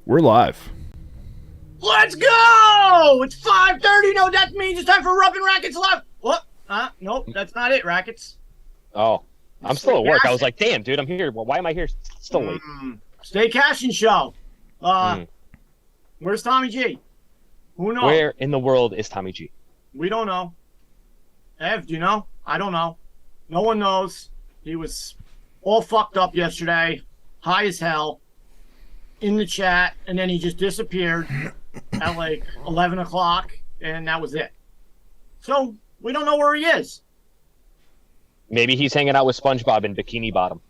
We're live. Let's go! It's 5:30. No, that means it's time for Rupp and Rackets live. What? Nope, that's not it, Rackets. Oh, I'm still at work. I was like, damn, dude, I'm here. Well, why am I here still late? Stay Cashin show. Where's Tommy G? Who knows? Where in the world is Tommy G? We don't know. Ev, do you know? I don't know. No one knows. He was all fucked up yesterday, high as hell, in the chat, and then he just disappeared at like 11 o'clock, and that was it. So we don't know where he is. Maybe he's hanging out with SpongeBob in Bikini Bottom.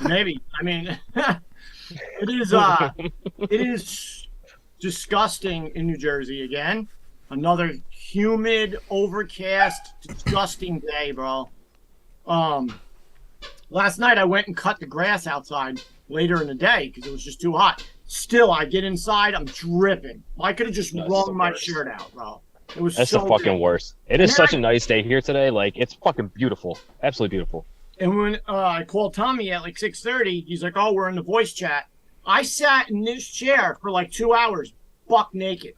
Maybe. I mean, it is disgusting in New Jersey again. Another humid, overcast, disgusting day, bro. Last night I went and cut the grass outside later in the day because it was just too hot. Still, I get inside, I'm dripping. I could have just wrung my shirt out, bro. It was That's so the fucking bad. worst. It is such a nice day here today. Like, it's fucking beautiful. Absolutely beautiful. And when I called Tommy at like 6:30, he's like, "Oh, we're in the voice chat." I sat in this chair for like 2 hours, buck naked.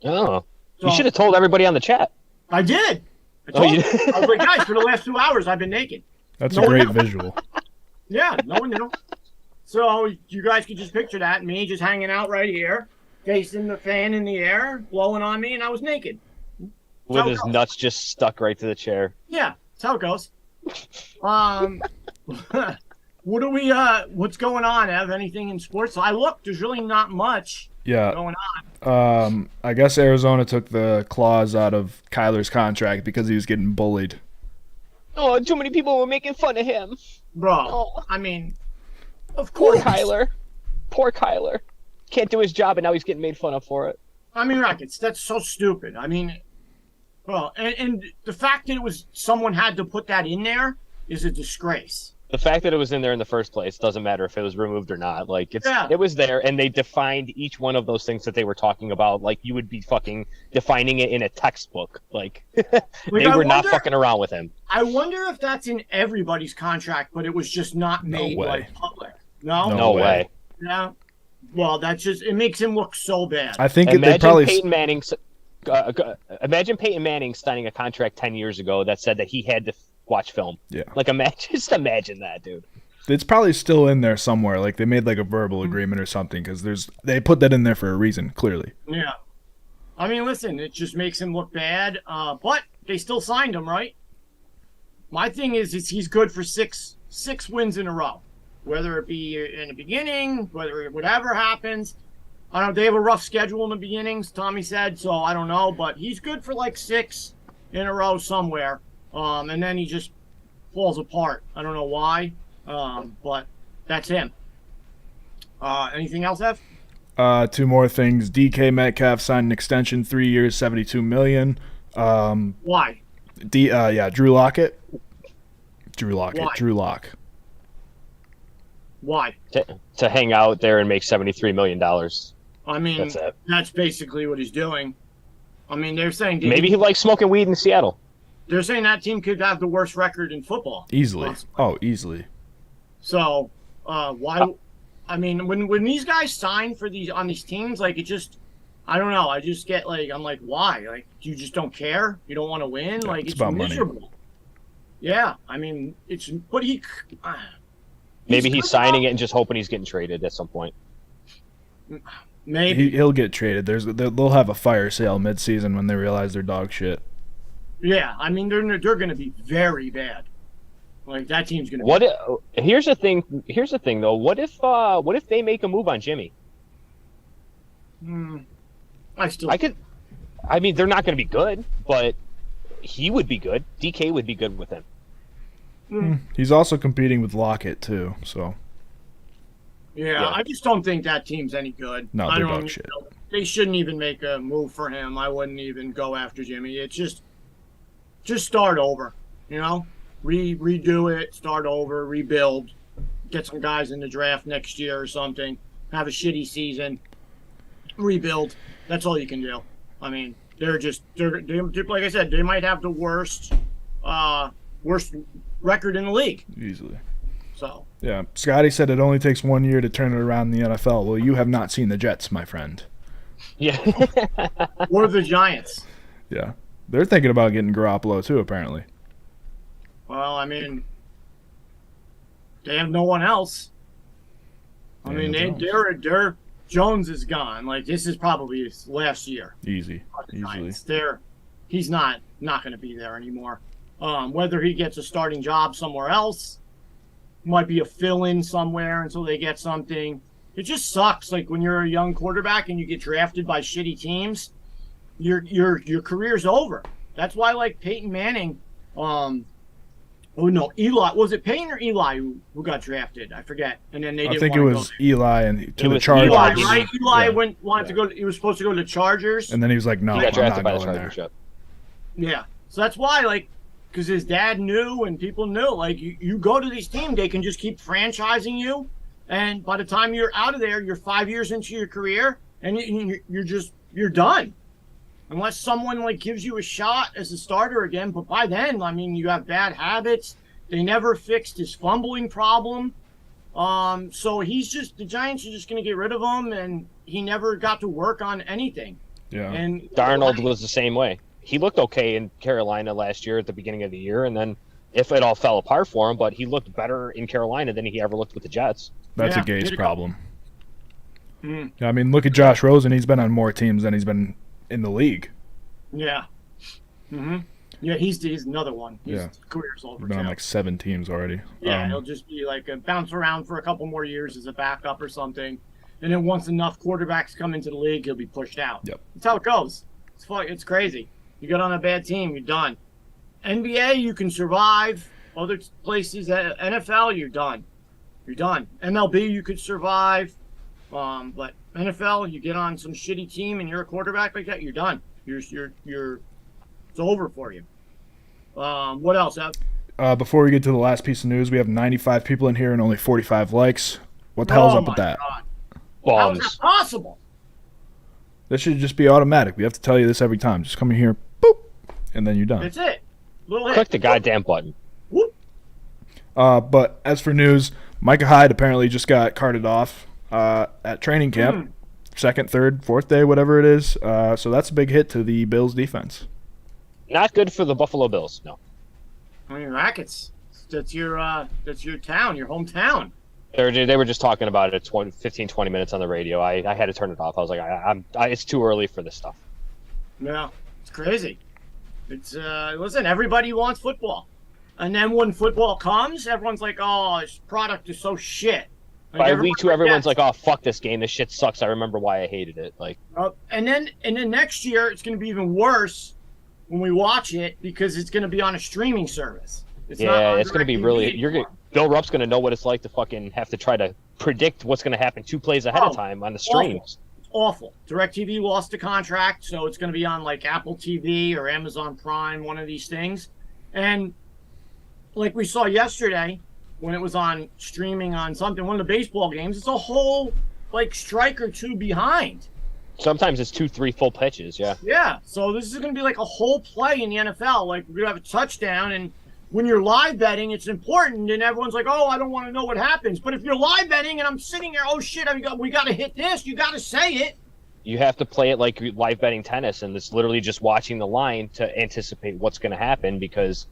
Oh. So, You should have told everybody on the chat. I did. I Oh, told you them. I was like, guys, for the last 2 hours, I've been naked. That's No a one great knows. visual. Yeah, no one knew. So you guys could just picture that, me just hanging out right here, facing the fan in the air, blowing on me, and I was naked. With how it his goes. nuts just stuck right to the chair. Yeah, that's how it goes. What do we? What's going on, Ev? Anything in sports? I look. There's really not much Yeah. going on. I guess Arizona took the clause out of Kyler's contract because he was getting bullied. Oh, too many people were making fun of him. Bro, Oh. I mean, of Poor course. Kyler. Poor Kyler. Can't do his job, and now he's getting made fun of for it. I mean, Rackets, that's so stupid. I mean, well, and the fact that it was someone had to put that in there is a disgrace. The fact that it was in there in the first place doesn't matter if it was removed or not. Like, Yeah. it was there, and they defined each one of those things that they were talking about like you would be fucking defining it in a textbook. Like, they I were not wonder- fucking around with him. I wonder if that's in everybody's contract, but it was just not made way. like public. No? No way. Yeah. Well, that's just it makes him look so bad. I think they Imagine probably. Imagine Peyton Manning signing a contract 10 years ago that said that he had to watch film. Yeah. Like, just imagine that, dude. It's probably still in there somewhere. Like they made like a verbal agreement or something because they put that in there for a reason. Clearly. Yeah. I mean, listen, it just makes him look bad. But they still signed him, right? My thing is he's good for six wins in a row, whether it be in the beginning, whatever happens. I don't know. They have a rough schedule in the beginnings, Tommy said, so I don't know. But he's good for like 6 in a row somewhere, and then he just falls apart. I don't know why, but that's him. Anything else, Ev? 2 more things. DK Metcalf signed an extension, 3 years, $72 million. Why? Drew Lockett. Drew Lockett. Why? Drew Lock. Why? To hang out there and make $73 million. I mean, That's it. that's basically what he's doing. I mean, they're saying Maybe he likes smoking weed in Seattle. they're saying that team could have the worst record in football. Easily. Possibly. Oh, easily. So, why? I mean, when these guys sign for on these teams, like it just, I don't know. I just get like, I'm like, why? Like, you just don't care? You don't want to win? Like, it's it's about money. miserable. Yeah, I mean, but Maybe he's good signing enough. it and just hoping he's getting traded at some point. Maybe. He'll get traded. They'll have a fire sale mid-season when they realize they're dog shit. Yeah, I mean, they're going to be very bad. Like that team's going to. What? Here's the thing. Here's the thing, though. What if they make a move on Jimmy? I mean, they're not going to be good, but he would be good. DK would be good with him. He's also competing with Lockett too, so Yeah, I just don't think that team's any good. No, I they're don't. dog shit. They shouldn't even make a move for him. I wouldn't even go after Jimmy. It's just start over. You know, redo it, start over, rebuild, get some guys in the draft next year or something. Have a shitty season, rebuild. That's all you can do. I mean, they're like I said, they might have the worst record in the league. easily. So Yeah, Scotty said it only takes 1 year to turn it around in the NFL. Well, you have not seen the Jets, my friend. Yeah. Or the Giants. Yeah, they're thinking about getting Garoppolo too, apparently. Well, I mean, they have no one else. I mean, they're Jones is gone. Like, this is probably his last year. Easily. He's not going to be there anymore. Whether he gets a starting job somewhere else, might be a fill-in somewhere until they get something. It just sucks. Like, when you're a young quarterback and you get drafted by shitty teams, your career's over. That's why, like, Peyton Manning. Eli. Was it Peyton or Eli who got drafted? I forget. And then they didn't. I think it was Eli and to the Chargers. Chargers. Eli, right? Eli wanted to go. He was supposed to go to the Chargers. And then he was like, "No, he got drafted I'm by not the going Chargers. there." Yeah. So that's why, like, because his dad knew and people knew, like, you go to these teams, they can just keep franchising you, and by the time you're out of there, you're 5 years into your career, and you're done. Unless someone, like, gives you a shot as a starter again, but by then, I mean, you have bad habits. They never fixed his fumbling problem. So the Giants are just going to get rid of him, and he never got to work on anything. Yeah. And Darnold was the same way. He looked okay in Carolina last year at the beginning of the year, and then it all fell apart for him, but he looked better in Carolina than he ever looked with the Jets. That's a Gase problem. Mm. I mean, look at Josh Rosen. He's been on more teams than he's been in the league. Yeah. Mm-hmm. Yeah, he's another one. His career's over. He's been on like 7 teams already. Yeah, he'll just be like bounce around for a couple more years as a backup or something. And then once enough quarterbacks come into the league, he'll be pushed out. Yep. That's how it goes. It's crazy. You get on a bad team, you're done. NBA, you can survive. Other places, NFL, you're done. You're done. MLB, you could survive. But NFL, you get on some shitty team and you're a quarterback like that, you're done. It's over for you. What else? Before we get to the last piece of news, we have 95 people in here and only 45 likes. What the hell's up with that? God. How is that possible? This should just be automatic. We have to tell you this every time. Just come in here, boop, and then you're done. That's it. Click the goddamn button. Whoop. But as for news, Micah Hyde apparently just got carted off at training camp. Second, third, fourth day, whatever it is. So that's a big hit to the Bills' defense. Not good for the Buffalo Bills, no. I mean, Rackets. That's your town, your hometown. They were just talking about it 15, 20 minutes on the radio. I had to turn it off. I was like, it's too early for this stuff. Yeah, it's crazy. It's listen, everybody wants football. And then when football comes, everyone's like, oh, this product is so shit. Like, by week 2, everyone's like, oh, fuck this game. This shit sucks. I remember why I hated it. Like, and then next year, it's going to be even worse when we watch it because it's going to be on a streaming service. It's going to be really. Bill Rupp's going to know what it's like to fucking have to try to predict what's going to happen 2 plays ahead of time on the streams. Awful. DirecTV lost the contract, so it's going to be on like Apple TV or Amazon Prime, one of these things. And like we saw yesterday when it was on streaming on something, one of the baseball games, it's a whole like strike or 2 behind. Sometimes it's 2, 3 full pitches, yeah. Yeah, so this is going to be like a whole play in the NFL. Like, we're going to have a touchdown, and when you're live betting, it's important, and everyone's like, oh, I don't want to know what happens. But if you're live betting and I'm sitting there, oh, shit, we got to hit this, you got to say it. You have to play it like live betting tennis, and it's literally just watching the line to anticipate what's going to happen, because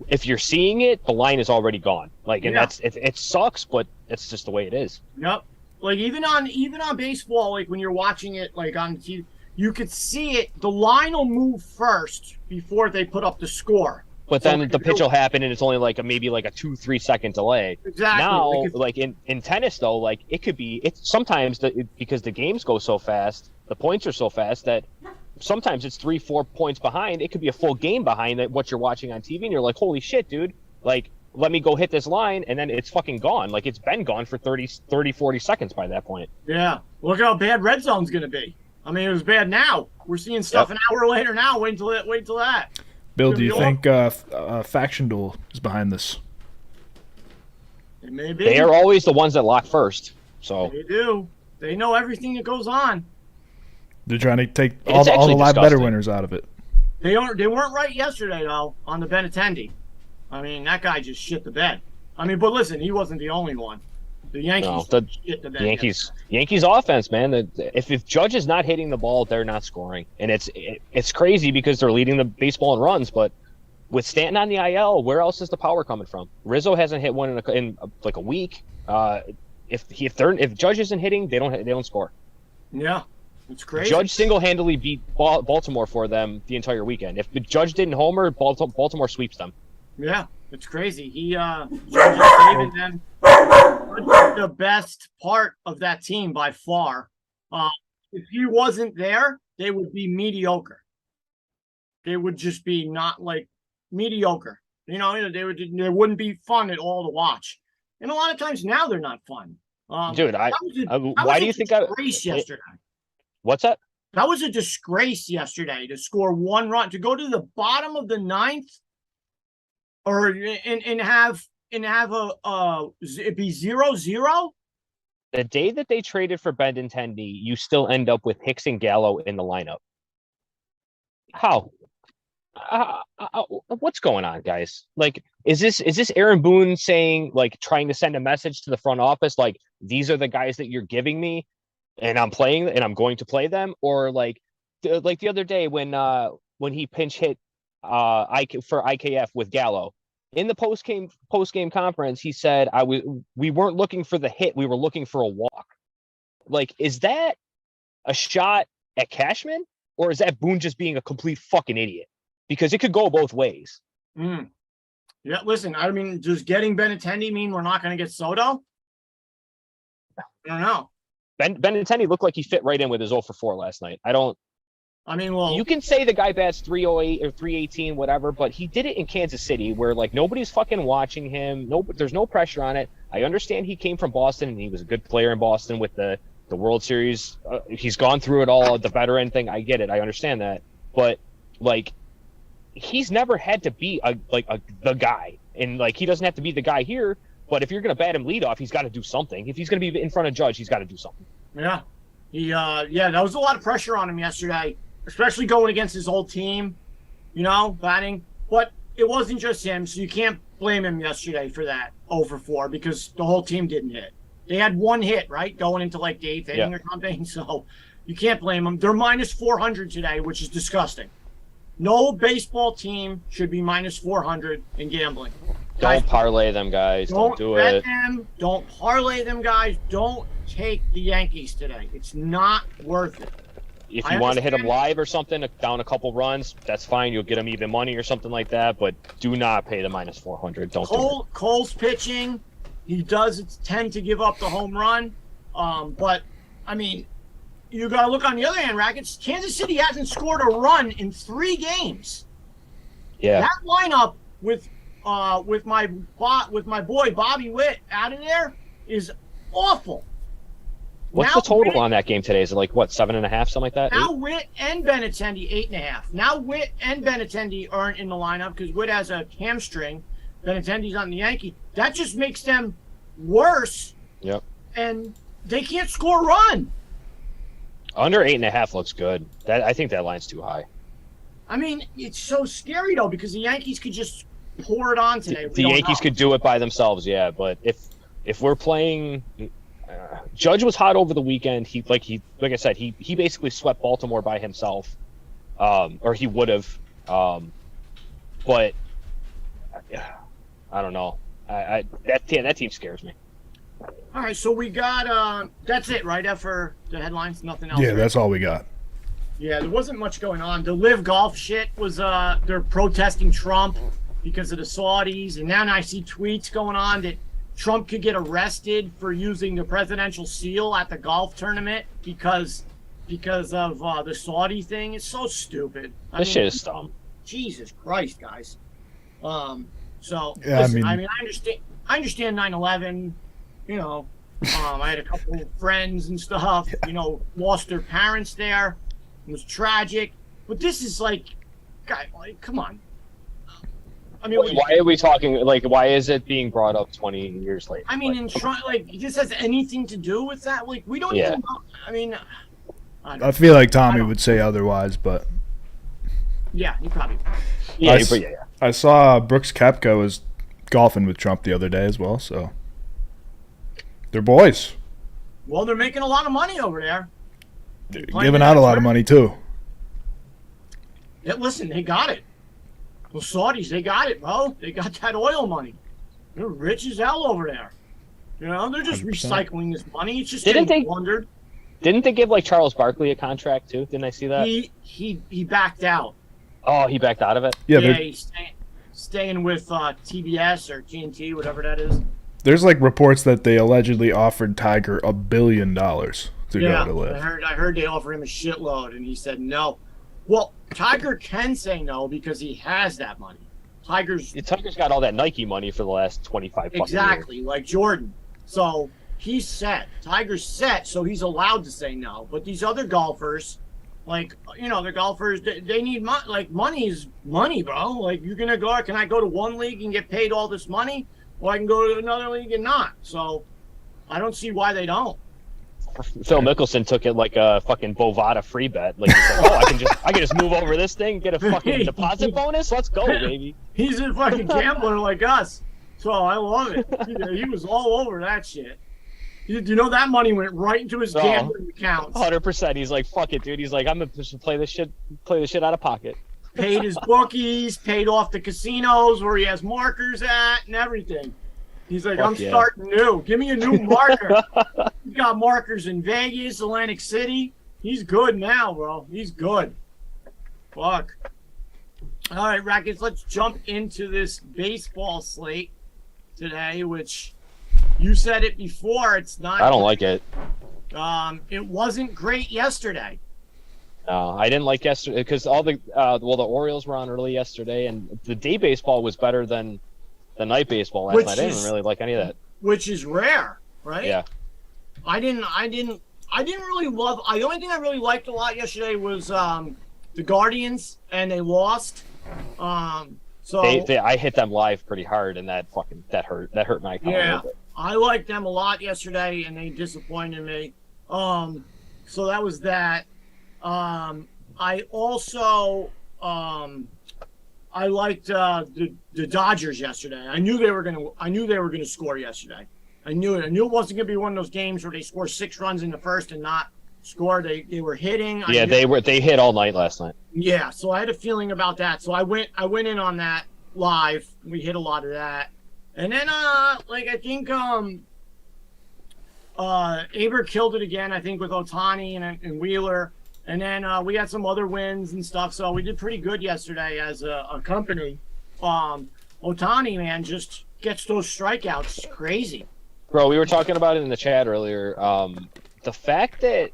if you're seeing it, the line is already gone. Like, and it sucks, but it's just the way it is. Yep. Like, even on baseball, like, when you're watching it, like, on TV, you could see it. The line will move first before they put up the score. But then the pitch will happen, and it's only like maybe like a 2-3 second delay. Exactly. Now, like in tennis, though, like it could be. It's sometimes because the games go so fast, the points are so fast that sometimes it's 3-4 points behind. It could be a full game behind what you're watching on TV, and you're like, holy shit, dude! Like, let me go hit this line, and then it's fucking gone. Like, it's been gone for 30, 40 seconds by that point. Yeah. Look how bad red zone's going to be. I mean, it was bad now. We're seeing stuff an hour later now. Wait till that. Bill, do you think Faction Duel is behind this? It may be. They are always the ones that lock first. So they do. They know everything that goes on. They're trying to take all the live better winners out of it. They weren't right yesterday, though, on the Benintendi. I mean, that guy just shit the bed. I mean, but listen, he wasn't the only one. The Yankees shit the bed. Yankees offense, man. If Judge is not hitting the ball, they're not scoring, and it's crazy because they're leading the baseball in runs. But with Stanton on the IL, where else is the power coming from? Rizzo hasn't hit one in like a week. If Judge isn't hitting, they don't score. Yeah, it's crazy. Judge single-handedly beat Baltimore for them the entire weekend. If the Judge didn't homer, Baltimore sweeps them. Yeah, it's crazy. Judge is saving them. The best part of that team by far. If he wasn't there, they would be mediocre. They would just be not like mediocre. They wouldn't be fun at all to watch. And a lot of times now they're not fun. Dude, why do you think yesterday? What's that? That was a disgrace yesterday to score one run, to go to the bottom of the ninth, and have it be 0-0. The day that they traded for Benintendi, you still end up with Hicks and Gallo in the lineup. How? What's going on, guys? Like, is this Aaron Boone saying, like, trying to send a message to the front office, like, these are the guys that you're giving me, and I'm playing, and I'm going to play them, or like the other day when he pinch hit for IKF with Gallo in the post game conference, he said we weren't looking for the hit, we were looking for a walk. Like, is that a shot at Cashman, or is that Boone just being a complete fucking idiot? Because it could go both ways. Yeah, listen, I mean, does getting Benintendi mean we're not going to get Soto? I don't know. Benintendi looked like he fit right in with his 0 for 4 last night. You can say the guy bats 308 or 318, whatever, but he did it in Kansas City where, like, nobody's fucking watching him. There's no pressure on it. I understand he came from Boston and he was a good player in Boston with the World Series. He's gone through it all, the veteran thing. I get it. I understand that. But, like, he's never had to be the guy, and like he doesn't have to be the guy here. But if you're gonna bat him leadoff, he's got to do something. If he's gonna be in front of Judge, he's got to do something. Yeah, that was a lot of pressure on him yesterday, especially going against his old team. Batting, but it wasn't just him, so you can't blame him yesterday for that 0 for 4 because the whole team didn't hit. They had one hit, right, going into like the 8th inning or something. So you can't blame them. They're minus 400 today, which is disgusting. No baseball team should be minus 400 in gambling. Don't parlay them, guys. Don't do bet it. Them. Don't parlay them, guys. Don't take the Yankees today. It's not worth it. If you want to hit them live or something, down a couple runs, that's fine. You'll get them even money or something like that. But do not pay the minus 400. Don't do it. Cole's pitching. He does tend to give up the home run. But, I mean, you got to look on the other hand, Rackets. Kansas City hasn't scored a run in 3 games. Yeah. That lineup with my boy Bobby Witt out of there is awful. What's the total on that game today? Is it like, what, 7.5, something like that? Now Witt and Benintendi, 8.5. Now Witt and Benintendi aren't in the lineup because Witt has a hamstring. Benintendi's on the Yankee. That just makes them worse. Yep. And they can't score a run. Under 8.5 looks good. I think that line's too high. I mean, it's so scary, though, because the Yankees could just pour it on today. The Yankees could do it by themselves, yeah. But if we're playing... Judge was hot over the weekend. Like I said, he basically swept Baltimore by himself, or he would have. But I don't know. That team scares me. All right, so we got that's it, right? For the headlines, nothing else. Yeah, right? That's all we got. Yeah, there wasn't much going on. The live golf shit was they're protesting Trump because of the Saudis, and now I see tweets going on that Trump could get arrested for using the presidential seal at the golf tournament because of the Saudi thing. It's so stupid. This shit is dumb. Jesus Christ, guys. So yeah, listen, I understand 9/11. I had a couple of friends and stuff. Lost their parents there. It was tragic. But this is like, guy, come on. I mean, why are we talking? Like, why is it being brought up 20 years later? I mean, this has anything to do with that? Like, we don't even know. I mean, I feel like Tommy would say otherwise, but yeah, he probably. Yeah, I saw Brooks Koepka was golfing with Trump the other day as well. So they're boys. Well, they're making a lot of money over there. They're giving out a lot of money too. Yeah, listen, they got it. The Saudis, they got it, bro. They got that oil money. They're rich as hell over there. You know, they're just 100%. recycling this money. It's just Didn't getting they- plundered. Didn't they give like Charles Barkley a contract too? Didn't I see that? He backed out. Oh, he backed out of it. Yeah, He's staying with TBS or TNT, whatever that is. there's like reports that they allegedly offered Tiger $1 billion to go to live. I heard they offered him a shitload, and he said no. Well, Tiger can say no because he has that money. Tiger's got all that Nike money for the last 25 fucking exactly years. like Jordan. So he's set. Tiger's set, so he's allowed to say no. But these other golfers, like, you know, the golfers, they need money. Like, money is money, bro. Like, you're gonna go. Can I go to one league and get paid all this money, or I can go to another league and not? So I don't see why they don't. Phil Mickelson took it like a fucking Bovada free bet. Like, he's like, oh, I can just move over this thing, get a fucking deposit bonus. Let's go, baby. He's a fucking gambler like us. So I love it. He was all over that shit. You know that money went right into his gambling accounts. 100%. He's like, fuck it, dude. He's like, I'm gonna just play this shit out of pocket. Paid his bookies, paid off the casinos where he has markers at and everything. He's like, Fuck I'm yeah. starting new. Give me a new marker. He's got markers in Vegas, Atlantic City. He's good now, bro. He's good. Fuck. All right, Rackets, let's jump into this baseball slate today, which you said it before. It's not. I don't like it. It wasn't great yesterday. No, I didn't like yesterday because all the the Orioles were on early yesterday, and the day baseball was better than the night baseball last night. I didn't really like any of that. Which is rare, right? Yeah. I didn't really love. The only thing I really liked a lot yesterday was the Guardians, and they lost. So I hit them live pretty hard, and that hurt my account a yeah, little bit. I liked them a lot yesterday, and they disappointed me. So that was that. I also I liked the Dodgers yesterday. I knew they were gonna score yesterday. I knew it. I knew it wasn't gonna be one of those games where they score 6 runs in the first and not score. They were hitting. Yeah, they hit all night last night. Yeah, so I had a feeling about that. So I went in on that live. We hit a lot of that. And then I think Aber killed it again, I think, with Ohtani and Wheeler. And then we had some other wins and stuff. So we did pretty good yesterday as a company. Ohtani, man, just gets those strikeouts. It's crazy. Bro, we were talking about it in the chat earlier. The fact that,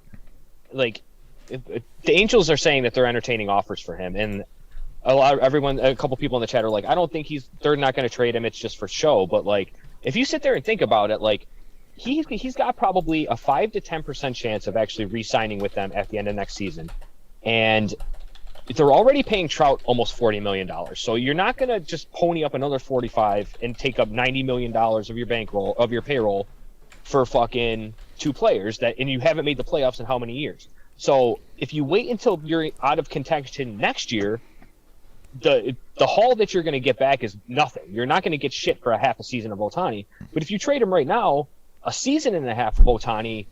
like, the Angels are saying that they're entertaining offers for him, and a couple people in the chat are like, I don't think they're not going to trade him. It's just for show. But like, if you sit there and think about it, like, he's got probably a 5 to 10% chance of actually re-signing with them at the end of next season, and they're already paying Trout almost $40 million. So you're not going to just pony up another 45 and take up $90 million of your bankroll, of your payroll, for fucking 2 players and you haven't made the playoffs in how many years? So if you wait until you're out of contention next year, the haul that you're going to get back is nothing. You're not going to get shit for a half a season of Ohtani. But if you trade him right now, a season and a half of Ohtani,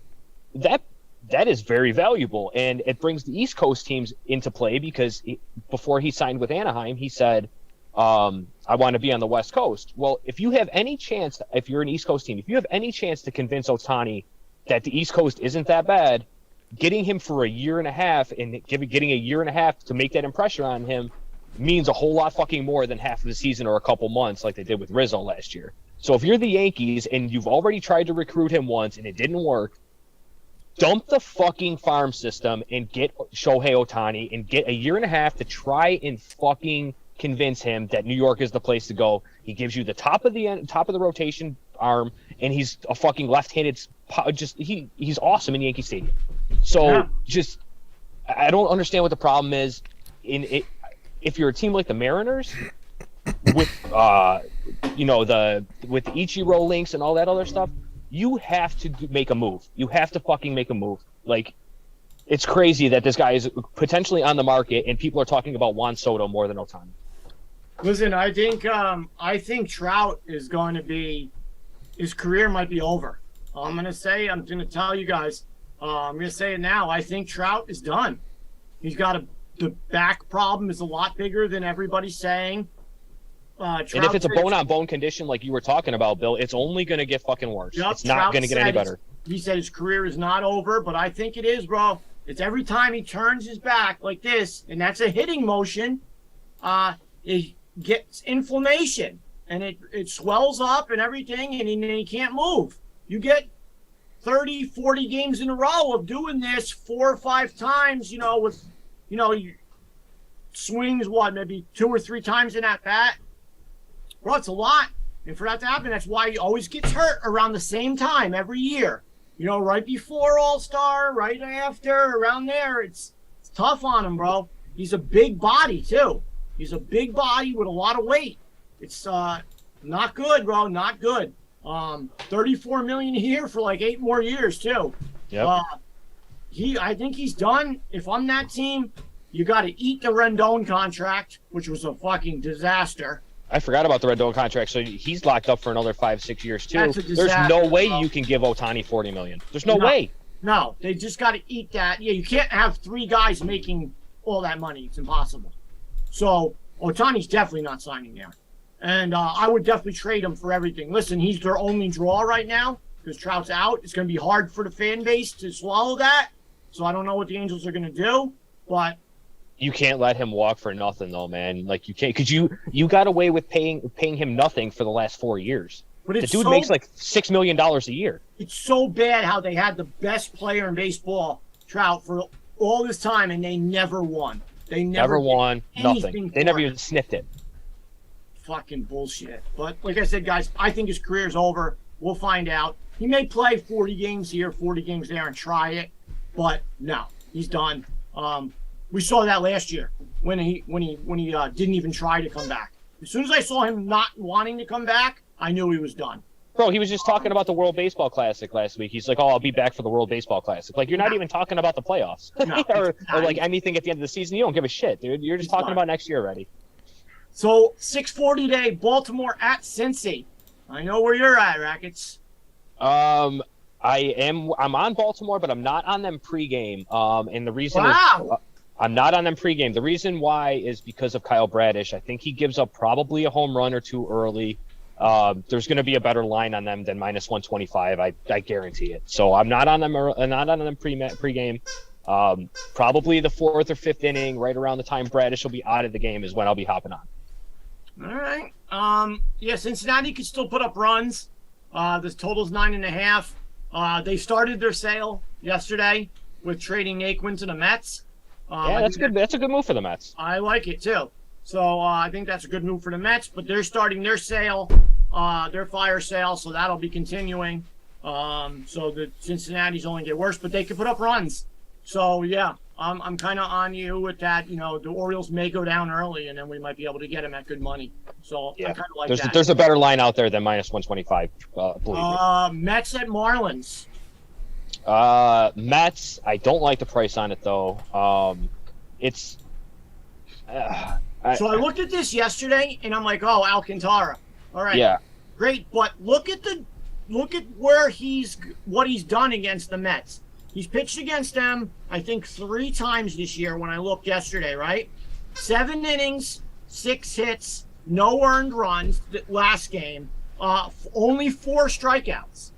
that is very valuable, and it brings the East Coast teams into play because before he signed with Anaheim, he said, I want to be on the West Coast. Well, if you have any chance, if you're an East Coast team, if you have any chance to convince Ohtani that the East Coast isn't that bad, getting him for a year and a half and getting a year and a half to make that impression on him means a whole lot fucking more than half of the season or a couple months like they did with Rizzo last year. So if you're the Yankees and you've already tried to recruit him once and it didn't work, dump the fucking farm system and get Shohei Ohtani and get a year and a half to try and fucking convince him that New York is the place to go. He gives you the top of the rotation arm, and he's a fucking left-handed. He's awesome in Yankee Stadium. So I don't understand what the problem is. If you're a team like the Mariners, with with the Ichiro links and all that other stuff, you have to make a move. You have to fucking make a move. Like, it's crazy that this guy is potentially on the market and people are talking about Juan Soto more than Ohtani. Listen, I think Trout is going to be, his career might be over. I'm going to tell you guys, I'm going to say it now. I think Trout is done. He's got the back problem is a lot bigger than everybody's saying. And if it's a bone-on-bone condition like you were talking about, Bill, it's only going to get fucking worse. Yep, it's not going to get any better. He said his career is not over, but I think it is, bro. It's every time he turns his back like this, and that's a hitting motion, it gets inflammation, and it swells up and everything, and he can't move. You get 30, 40 games in a row of doing this 4 or 5 times, with, swings, maybe 2 or 3 times in at bat. Bro, it's a lot. And for that to happen, that's why he always gets hurt around the same time every year. Right before All-Star, right after, around there. It's tough on him, bro. He's a big body, too. He's a big body with a lot of weight. It's not good, bro. Not good. $34 million a year for like 8 more years, too. Yep. I think he's done. If I'm that team, you got to eat the Rendon contract, which was a fucking disaster. I forgot about the Rendon contract, so he's locked up for another 5-6 years too. That's a disaster, There's no way bro. You can give Ohtani $40 million. There's no way. No, they just got to eat that. Yeah, you can't have 3 guys making all that money. It's impossible. So Ohtani's definitely not signing there, and I would definitely trade him for everything. Listen, he's their only draw right now because Trout's out. It's going to be hard for the fan base to swallow that. So I don't know what the Angels are going to do, but. You can't let him walk for nothing, though, man. Like, you can't, because you got away with paying him nothing for the last 4 years. But the dude makes like $6 million a year. It's so bad how they had the best player in baseball, Trout, for all this time, and they never won. They never won. Nothing. They never even sniffed it. Fucking bullshit. But like I said, guys, I think his career's over. We'll find out. He may play 40 games here, 40 games there, and try it, but no, he's done. We saw that last year when he didn't even try to come back. As soon as I saw him not wanting to come back, I knew he was done. Bro, he was just talking about the World Baseball Classic last week. He's like, I'll be back for the World Baseball Classic. Like, you're not even talking about the playoffs No, or like anything at the end of the season. You don't give a shit, dude. You're just talking about next year already. So 6:40 today, Baltimore at Cincy. I know where you're at, Rackets. I'm on Baltimore, but I'm not on them pregame. And the reason is I'm not on them pregame. The reason why is because of Kyle Bradish. I think he gives up probably a home run or 2 early. There's going to be a better line on them than -125. I guarantee it. So I'm not on them. Pregame. Probably the 4th or 5th inning, right around the time Bradish will be out of the game, is when I'll be hopping on. All right. Yeah, Cincinnati could still put up runs. The total's 9.5. They started their sale yesterday with trading Naquin to the Mets. Yeah, that's good. That's a good move for the Mets. I like it too. So I think that's a good move for the Mets. But they're starting their sale, their fire sale, so that'll be continuing. So the Cincinnati's only get worse, but they can put up runs. So yeah, I'm kind of on you with that. The Orioles may go down early, and then we might be able to get them at good money. So yeah, I kind of like that. There's a better line out there than -125. Believe me. Mets at Marlins. Mets, I don't like the price on it though. So I looked at this yesterday and I'm like, oh, Alcantara. All right. Yeah. Great, but look at what he's done against the Mets. He's pitched against them, I think, 3 times this year when I looked yesterday, right? 7 innings, 6 hits, no earned runs last game. Only 4 strikeouts.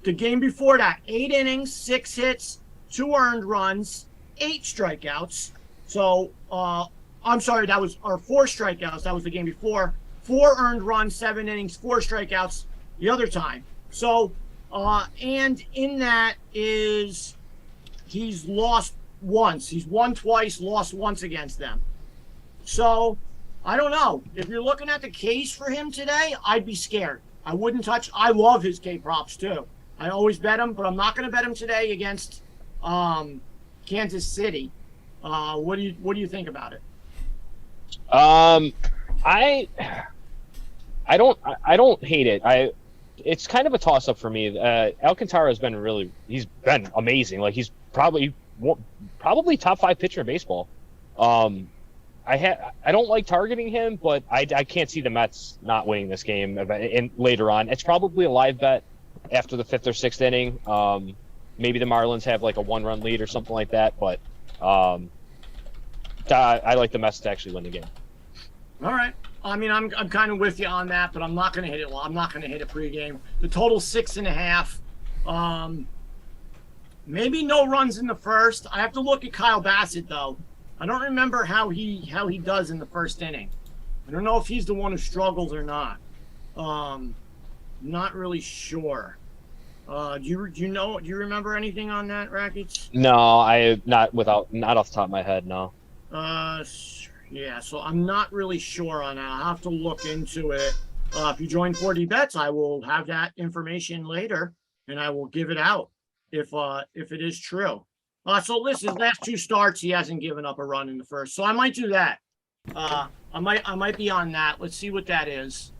The game before that, 8 innings, 6 hits, 2 earned runs, 8 strikeouts. So, I'm sorry, that was our 4 strikeouts. That was the game before. 4 earned runs, 7 innings, 4 strikeouts the other time. So, and in that is he's lost once. He's won twice, lost once against them. So, I don't know. If you're looking at the case for him today, I'd be scared. I wouldn't touch. I love his K props too. I always bet him, but I'm not going to bet him today against Kansas City. What do you think about it? I don't hate it. It's kind of a toss up for me. Alcantara has been he's been amazing. Like, he's probably top 5 pitcher in baseball. I don't like targeting him, but I can't see the Mets not winning this game and later on. It's probably a live bet after the 5th or 6th inning. Maybe the Marlins have like a 1-run lead or something like that, but I like the Mets to actually win the game. All right. I mean, I'm kind of with you on that, but I'm not going to hit it. Well, I'm not going to hit it pregame. The total's 6.5. Maybe no runs in the first. I have to look at Kyle Bassett though. I don't remember how he does in the first inning. I don't know if he's the one who struggles or not. Not really sure. Do you remember anything on that, Rackets? No, not off the top of my head. No. Yeah. So I'm not really sure on that. I'll have to look into it. If you join 4D Bets, I will have that information later, and I will give it out if it is true. So listen, his last 2 starts, he hasn't given up a run in the first. So I might do that. I might be on that. Let's see what that is.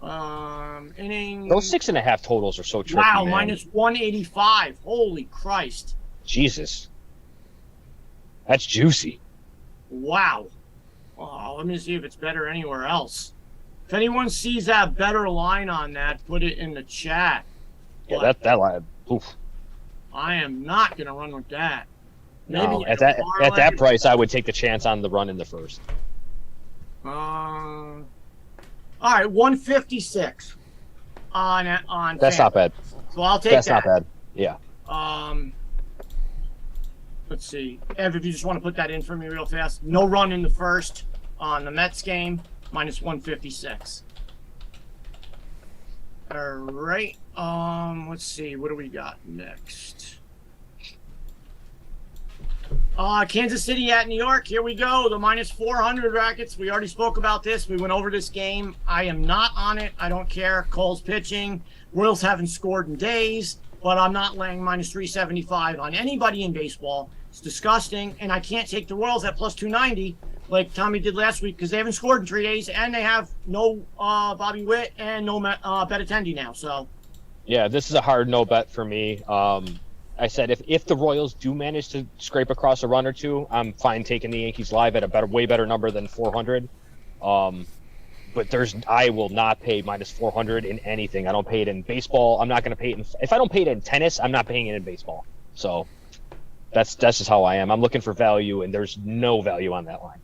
Inning. Those 6.5 totals are so tricky. Wow, man. minus 185. Holy Christ. Jesus. That's juicy. Wow. Oh, let me see if it's better anywhere else. If anyone sees that better line on that, put it in the chat. Yeah, that line. Oof. I am not going to run with that. No, at that price, I would take the chance on the run in the first. All right, 156 on That's fan. not bad. So I'll take That's that. not bad. Yeah. Let's see. Ev, if you just want to put that in for me real fast. No run in the first on the Mets game, minus 156. All right. Let's see. What do we got next? Kansas City at New York. Here we go. The minus 400 Rackets. We already spoke about this. We went over this game. I am not on it. I don't care. Cole's pitching. Royals haven't scored in days, but I'm not laying minus 375 on anybody in baseball. It's disgusting, and I can't take the Royals at plus 290 like Tommy did last week because they haven't scored in 3 days, and they have no Bobby Witt and no Benintendi now. So, yeah, this is a hard no bet for me. I said if the Royals do manage to scrape across a run or two, I'm fine taking the Yankees live at a way better number than 400. But I will not pay minus 400 in anything. I don't pay it in baseball. I'm not going to pay it if I don't pay it in tennis, I'm not paying it in baseball. So that's just how I am. I'm looking for value, and there's no value on that line.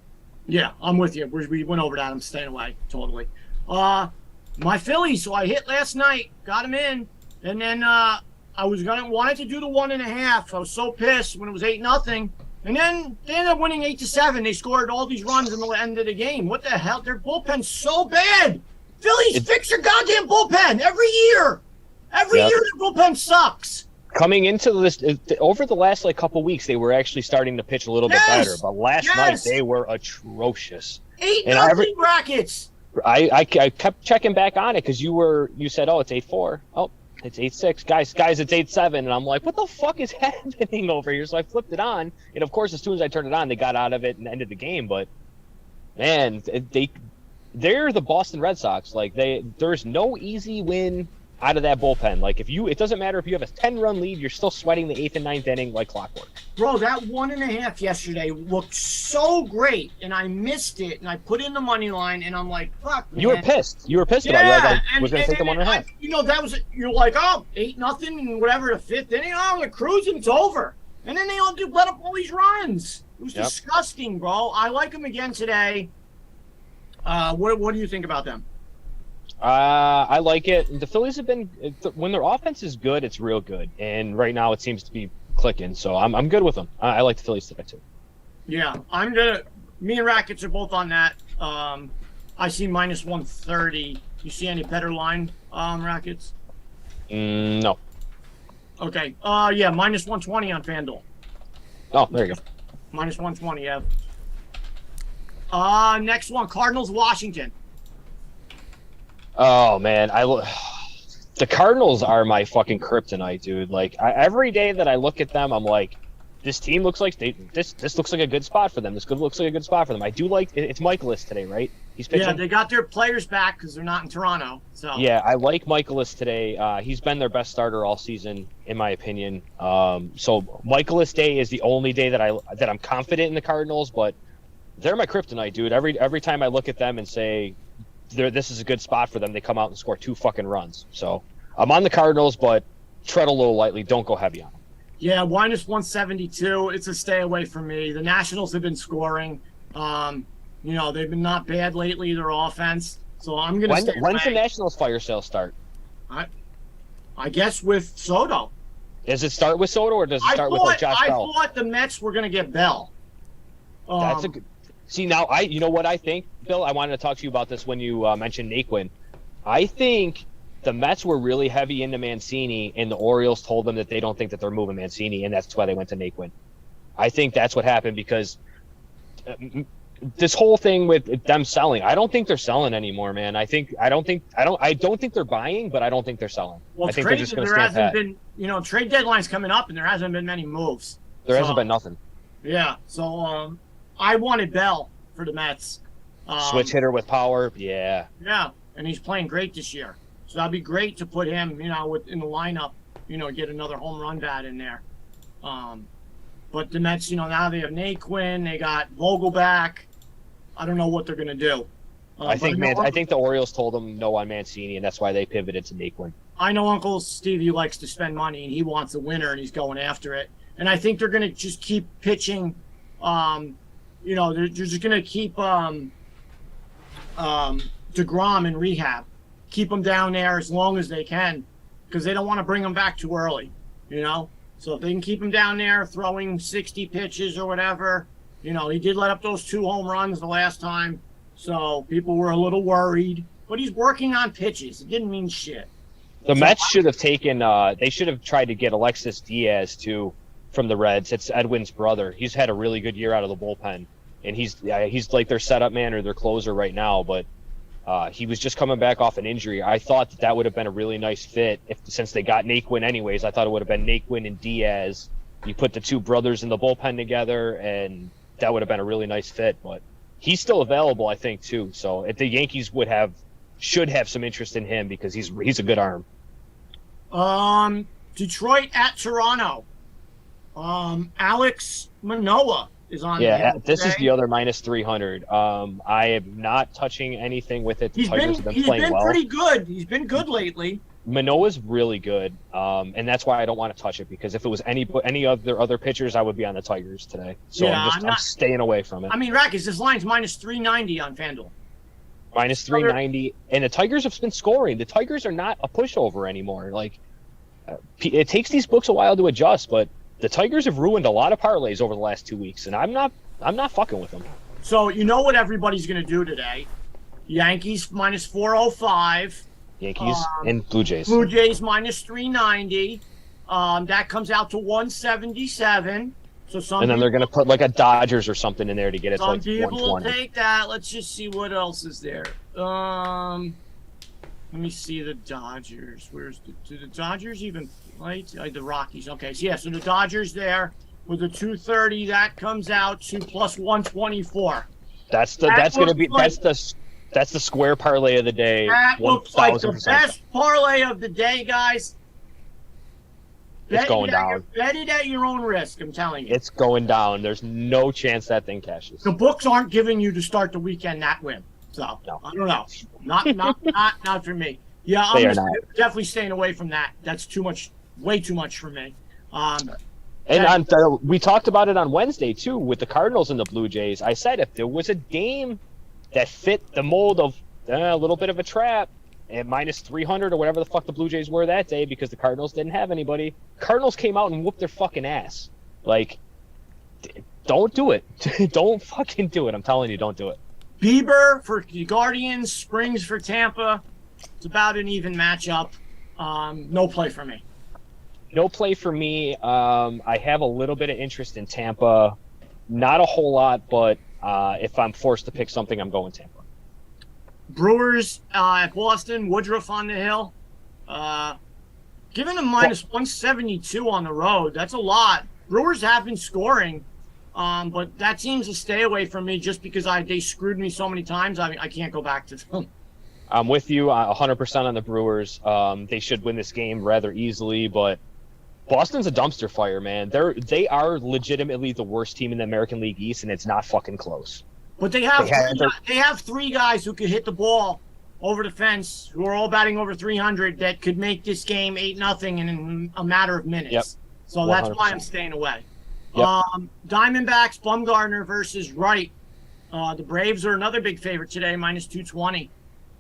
Yeah, I'm with you. We went over that. I'm staying away totally. My Phillies. So I hit last night, got them in, and then I wanted to do the 1.5. I was so pissed when it was 8-0. And then they ended up winning 8-7. They scored all these runs in the end of the game. What the hell? Their bullpen's so bad. Phillies, fix your goddamn bullpen every year. Every year their bullpen sucks. Coming into this, over the last couple weeks, they were actually starting to pitch a little bit better. But last night they were atrocious. 8-0 Rackets. I kept checking back on it because you said, oh, it's 8-4. Oh, it's 8-6. Guys, it's 8-7. And I'm like, what the fuck is happening over here? So I flipped it on. And, of course, as soon as I turned it on, they got out of it and ended the game. But, man, they're the Boston Red Sox. There's no easy win out of that bullpen. It doesn't matter if you have a 10-run lead, you're still sweating the 8th and 9th inning like clockwork. Bro, that 1.5 yesterday looked so great, and I missed it, and I put in the money line, and I'm like, fuck, man. You were pissed. About it. I was going to take the 1.5. You're like, oh, 8-0 and whatever, the 5th inning, oh, they're cruising, it's over. And then they all let up all these runs. It was disgusting, bro. I like them again today. What do you think about them? I like it. The Phillies have been, when their offense is good, it's real good. And right now it seems to be clicking. So I'm good with them. I like the Phillies today too. Yeah, me and Rackets are both on that. I see minus 130. You see any better line, Rackets? No. Okay. Yeah, minus 120 on FanDuel. Oh, there you go. Minus 120, yeah. Next one, Cardinals, Washington. Oh man, the Cardinals are my fucking kryptonite, dude. Every day that I look at them, I'm like, this team looks like this looks like a good spot for them. Looks like a good spot for them. I do like it's Michaelis today, right? He's pitching. Yeah, they got their players back because they're not in Toronto. So yeah, I like Michaelis today. He's been their best starter all season, in my opinion. So Michaelis Day is the only day that I'm confident in the Cardinals, but They're my kryptonite, dude. Every time I look at them and say this is a good spot for them, they come out and score 2 fucking runs. So I'm on the Cardinals, but tread a little lightly. Don't go heavy on them. Yeah, minus 172. It's a stay away from me. The Nationals have been scoring. They've been not bad lately, their offense. So I'm going to stay away. When's the Nationals fire sale start? I guess with Soto. Does it start with Soto or does it start with Josh Bell? I thought the Mets were going to get Bell. That's a good. See, now you know what I think, Bill? I wanted to talk to you about this when you mentioned Naquin. I think the Mets were really heavy into Mancini, and the Orioles told them that they don't think that they're moving Mancini, and that's why they went to Naquin. I think that's what happened because this whole thing with them selling, I don't think they're selling anymore, man. I don't think they're buying, but I don't think they're selling. Well, I think they're just going to there stand pat. hasn't been, trade deadline's coming up, and there hasn't been many moves. There hasn't been nothing. Yeah, so I wanted Bell for the Mets. Switch hitter with power, yeah. Yeah, and he's playing great this year. So that'd be great to put him, in the lineup, get another home run bat in there. But the Mets, now they have Naquin, they got Vogelback. I don't know what they're going to do. I think the Orioles told them no on Mancini, and that's why they pivoted to Naquin. I know Uncle Stevie likes to spend money, and he wants a winner, and he's going after it. And I think they're going to just keep pitching. They're just going to keep DeGrom in rehab. Keep him down there as long as they can because they don't want to bring him back too early, So if they can keep him down there throwing 60 pitches or whatever, he did let up those 2 home runs the last time. So people were a little worried. But he's working on pitches. It didn't mean shit. The Mets should have taken they should have tried to get Alexis Diaz, too, from the Reds. It's Edwin's brother. He's had a really good year out of the bullpen. And he's like their setup man or their closer right now, but he was just coming back off an injury. I thought that would have been a really nice fit since they got Naquin anyways. I thought it would have been Naquin and Diaz. You put the 2 brothers in the bullpen together, and that would have been a really nice fit. But he's still available, I think, too. So if the Yankees should have some interest in him because he's a good arm. Detroit at Toronto. Alex Manoah is on. Yeah, this is the other minus 300. I am not touching anything with it. The Tigers have been playing well. He's been pretty good. He's been good lately. Manoah's really good, and that's why I don't want to touch it because if it was any of their other pitchers, I would be on the Tigers today. So yeah, I'm staying away from it. I mean, Rackets, this line's minus 390 on FanDuel. Minus 390, and the Tigers have been scoring. The Tigers are not a pushover anymore. Like, it takes these books a while to adjust, but the Tigers have ruined a lot of parlays over the last 2 weeks, and I'm not fucking with them. So you know what everybody's going to do today? Yankees minus 405. Yankees and Blue Jays. Blue Jays minus 390. That comes out to 177. So and then they're going to put like a Dodgers or something in there to get it to like 120. Some people will take that. Let's just see what else is there. Let me see the Dodgers. Do the Dodgers even play? The Rockies. Okay, so yeah, so the Dodgers there with the 230, that comes out to plus 124. That's the square parlay of the day. That looks like the best parlay of the day, guys. It's going down. Bet it at your own risk, I'm telling you. It's going down. There's no chance that thing cashes. The books aren't giving you to start the weekend that win. So, no. I don't know. Not for me. Yeah, I'm definitely staying away from that. That's too much, way too much for me. We talked about it on Wednesday, too, with the Cardinals and the Blue Jays. I said if there was a game that fit the mold of a little bit of a trap at minus 300 or whatever the fuck the Blue Jays were that day because the Cardinals didn't have anybody, Cardinals came out and whooped their fucking ass. Like, don't do it. Don't fucking do it. I'm telling you, don't do it. Bieber for the Guardians, Springs for Tampa. It's about an even matchup. No play for me. No play for me. I have a little bit of interest in Tampa. Not a whole lot, but if I'm forced to pick something, I'm going Tampa. Brewers at Boston, Woodruff on the hill. Given a minus 172 on the road, that's a lot. Brewers have been scoring, but that seems to stay away from me just because they screwed me so many times. I can't go back to them. I'm with you 100% on the Brewers. They should win this game rather easily, but Boston's a dumpster fire, man. They are legitimately the worst team in the American League East, and it's not fucking close. But they have three guys who could hit the ball over the fence, who are all batting over 300, that could make this game 8-0 in a matter of minutes. Yep. So that's why I'm staying away. Yep. Diamondbacks, Bumgarner versus Wright. The Braves are another big favorite today, minus 220.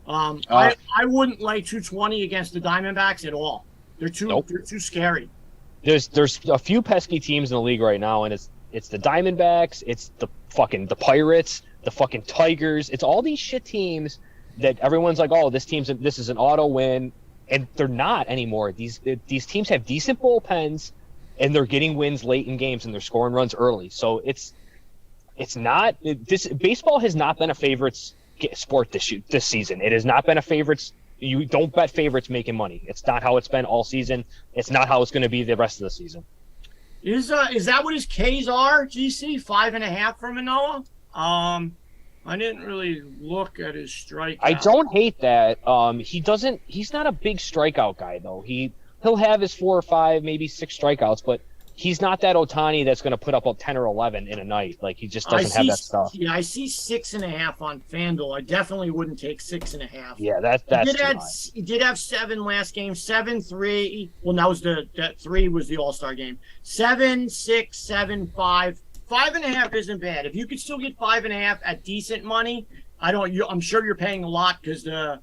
I wouldn't lay 220 against the Diamondbacks at all. They're too scary. There's a few pesky teams in the league right now, and it's the Diamondbacks, it's the Pirates, the fucking Tigers. It's all these shit teams that everyone's like, oh, this is an auto win, and they're not anymore. These teams have decent bullpens, and they're getting wins late in games, and they're scoring runs early. So baseball has not been a favorites sport this season. It has not been a favorites. You don't bet favorites making money. It's not how it's been all season. It's not how it's going to be the rest of the season. Is that what his Ks are, GC? 5.5 for Manoah? I didn't really look at his strikeout. I don't hate that. He's not a big strikeout guy though. He'll have his 4 or 5, maybe 6 strikeouts, but he's not that Ohtani that's going to put up 10 or 11 in a night. Like, he just doesn't have that stuff. Yeah, I see 6.5 on FanDuel. I definitely wouldn't take 6.5. Yeah, that's he did have 7 last game. 7, 3. Well, that 3 was the All-Star game. 7, 6, 7, 5. 5.5 isn't bad. If you could still get 5.5 at decent money, I'm sure you're paying a lot, because the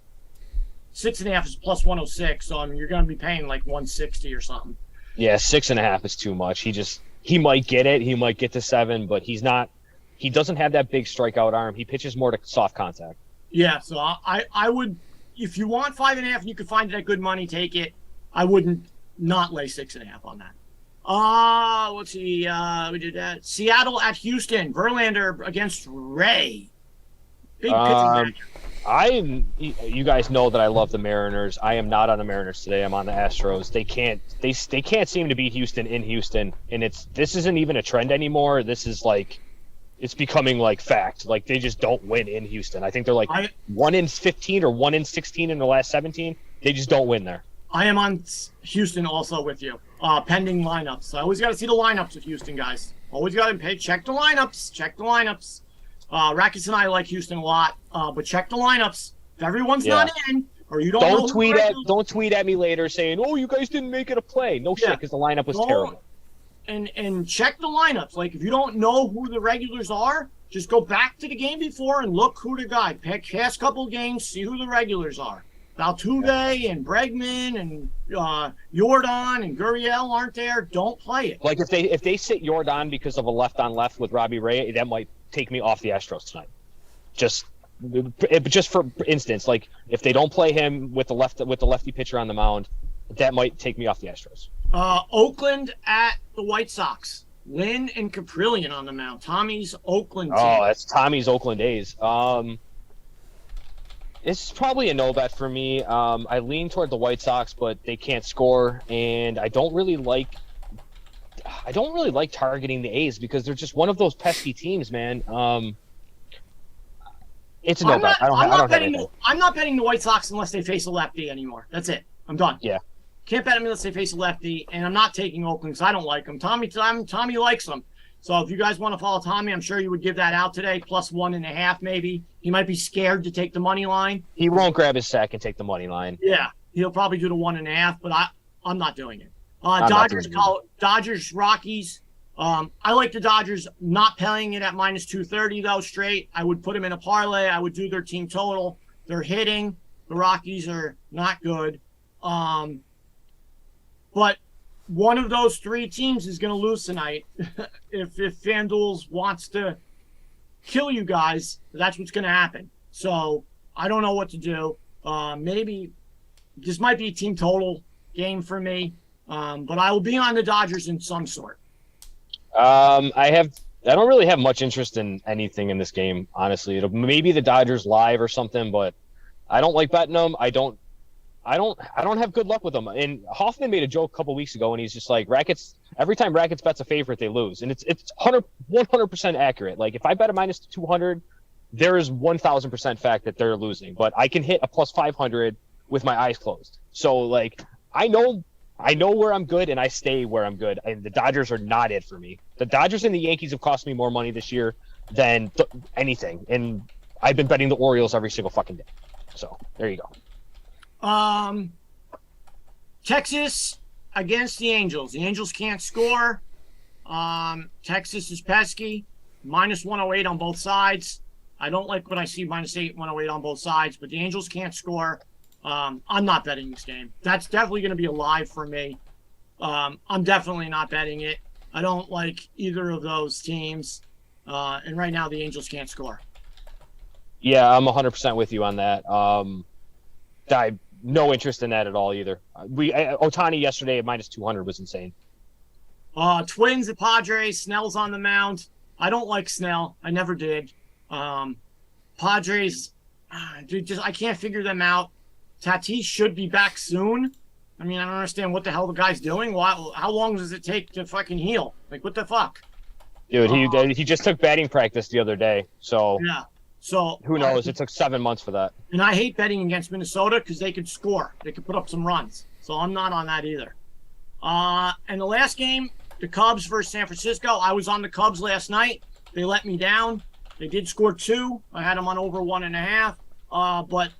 6.5 is plus 106, so you're going to be paying like 160 or something. Yeah, 6.5 is too much. He might get it. He might get to 7, but he doesn't have that big strikeout arm. He pitches more to soft contact. Yeah, so I would, if you want 5.5 and you can find it at good money, take it. I wouldn't not lay 6.5 on that. Let's see. We did that. Seattle at Houston. Verlander against Ray. Big pitching match. You guys know that I love the Mariners. I am not on the Mariners today. I'm on the Astros. They can't seem to beat Houston in Houston, and this isn't even a trend anymore. This is like, it's becoming like fact. Like, they just don't win in Houston. I think they're like 1 in 15 or 1 in 16 in the last 17. They just don't win there. I am on Houston also with you. Pending lineups. I always got to see the lineups with Houston, guys. Always got to check the lineups. Rackets and I like Houston a lot, but check the lineups. If everyone's not in, or you don't tweet at me later saying, "Oh, you guys didn't make it a play." No shit, because the lineup was terrible. And check the lineups. Like, if you don't know who the regulars are, just go back to the game before and look who the guy. Past couple games, see who the regulars are. Altuve and Bregman and Jordan and Gurriel aren't there. Don't play it. Like, if they sit Jordan because of a left-on-left with Robbie Ray, that might take me off the Astros tonight. Just for instance, like, if they don't play him with the lefty pitcher on the mound, that might take me off the Astros. Oakland at the White Sox. Lynn and Caprillion on the mound. Tommy's Oakland team. Oh, that's Tommy's Oakland A's. It's probably a no bet for me. I lean toward the White Sox, but they can't score, and I don't really like targeting the A's because they're just one of those pesky teams, man. It's a no bet. I'm not betting the White Sox unless they face a lefty anymore. That's it. I'm done. Yeah. Can't bet them unless they face a lefty, and I'm not taking Oakland because I don't like them. Tommy likes them. So if you guys want to follow Tommy, I'm sure you would give that out today, plus 1.5 maybe. He might be scared to take the money line. He won't grab his sack and take the money line. Yeah, he'll probably do the 1.5, but I'm not doing it. Dodgers, Rockies. I like the Dodgers not playing it at minus 230 though straight. I would put them in a parlay. I would do their team total. They're hitting. The Rockies are not good. But one of those 3 teams is going to lose tonight. if FanDuel wants to kill you guys, that's what's going to happen. So I don't know what to do. Maybe this might be a team total game for me, but I will be on the Dodgers in some sort. I don't really have much interest in anything in this game, honestly. It'll maybe the Dodgers live or something, but I don't like betting them. I don't have good luck with them. And Hoffman made a joke a couple weeks ago, and he's just like, Rackets, every time Rackets bets a favorite, they lose. And it's 100% accurate. Like, if I bet a minus 200, there is 1,000% fact that they're losing. But I can hit a plus 500 with my eyes closed. So, like, I know where I'm good, and I stay where I'm good. And the Dodgers are not it for me. The Dodgers and the Yankees have cost me more money this year than anything. And I've been betting the Orioles every single fucking day. So there you go. Texas against the Angels. The Angels can't score. Texas is pesky. Minus 108 on both sides. I don't like when I see minus 108 on both sides, but the Angels can't score. I'm not betting this game. That's definitely going to be a live for me. I'm definitely not betting it. I don't like either of those teams. And right now, the Angels can't score. Yeah, I'm 100% with you on that. I no interest in that at all either. Ohtani yesterday at minus 200 was insane. Twins at Padres. Snell's on the mound. I don't like Snell. I never did. Padres, dude, I can't figure them out. Tatis should be back soon. I mean, I don't understand what the hell the guy's doing. How long does it take to fucking heal? Like, what the fuck? Dude, he just took batting practice the other day. So yeah. So who knows? It took 7 months for that. And I hate betting against Minnesota because they could score. They could put up some runs. So I'm not on that either. And the last game, the Cubs versus San Francisco. I was on the Cubs last night. They let me down. They did score 2. I had them on over 1.5. But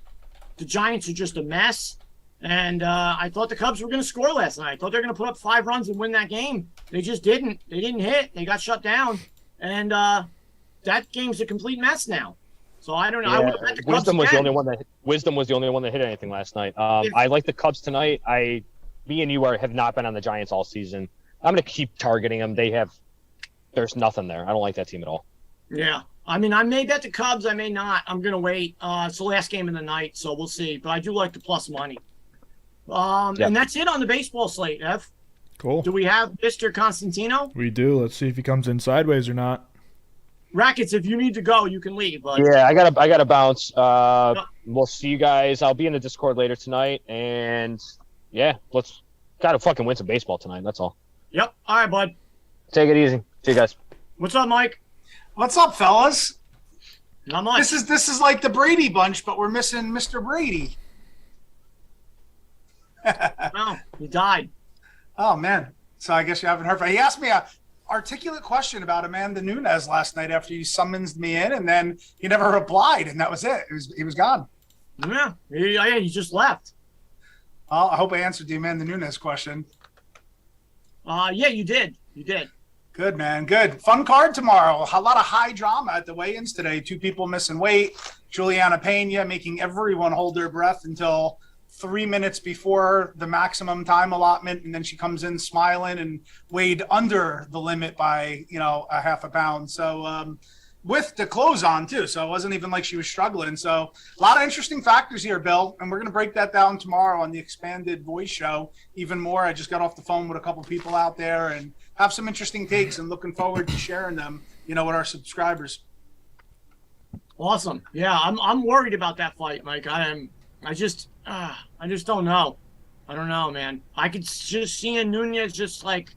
the Giants are just a mess. And I thought the Cubs were going to score last night. I thought they were going to put up 5 runs and win that game. They just didn't. They didn't hit. They got shut down. And that game's a complete mess now. So I don't know. Yeah, I would have bet the Cubs Wisdom was again. the only one that hit anything last night. I like the Cubs tonight. Me and you have not been on the Giants all season. I'm going to keep targeting them. There's nothing there. I don't like that team at all. Yeah. I mean, I may bet the Cubs. I may not. I'm going to wait. It's the last game of the night, so we'll see. But I do like the plus money. And that's it on the baseball slate, Ev. Cool. Do we have Mr. Constantino? We do. Let's see if he comes in sideways or not. Rackets, if you need to go, you can leave. But... Yeah, I gotta bounce. We'll see you guys. I'll be in the Discord later tonight, and yeah, let's gotta fucking win some baseball tonight. That's all. Yep. All right, bud. Take it easy. See you guys. What's up, Mike? What's up, fellas? Not much. This is like the Brady bunch, but we're missing Mr. Brady. No, he died. Oh man! So I guess you haven't heard from. He asked me a articulate question about Amanda Nunes last night after you summoned me in, and then he never replied, and that was it. He was gone. Yeah, he just left. I hope I answered the Amanda Nunes question. Yeah, you did. You did. Good, man. Good. Fun card tomorrow. A lot of high drama at the weigh-ins today. 2 people missing weight. Juliana Pena making everyone hold their breath until 3 minutes before the maximum time allotment, and then she comes in smiling and weighed under the limit by, a half a pound. So with the clothes on too. So it wasn't even like she was struggling. So a lot of interesting factors here, Bill, and we're going to break that down tomorrow on the expanded voice show even more. I just got off the phone with a couple people out there and have some interesting takes, and looking forward to sharing them, with our subscribers. Awesome. Yeah, I'm worried about that fight, Mike. I just don't know. I don't know, man. I could just see Nunes just like,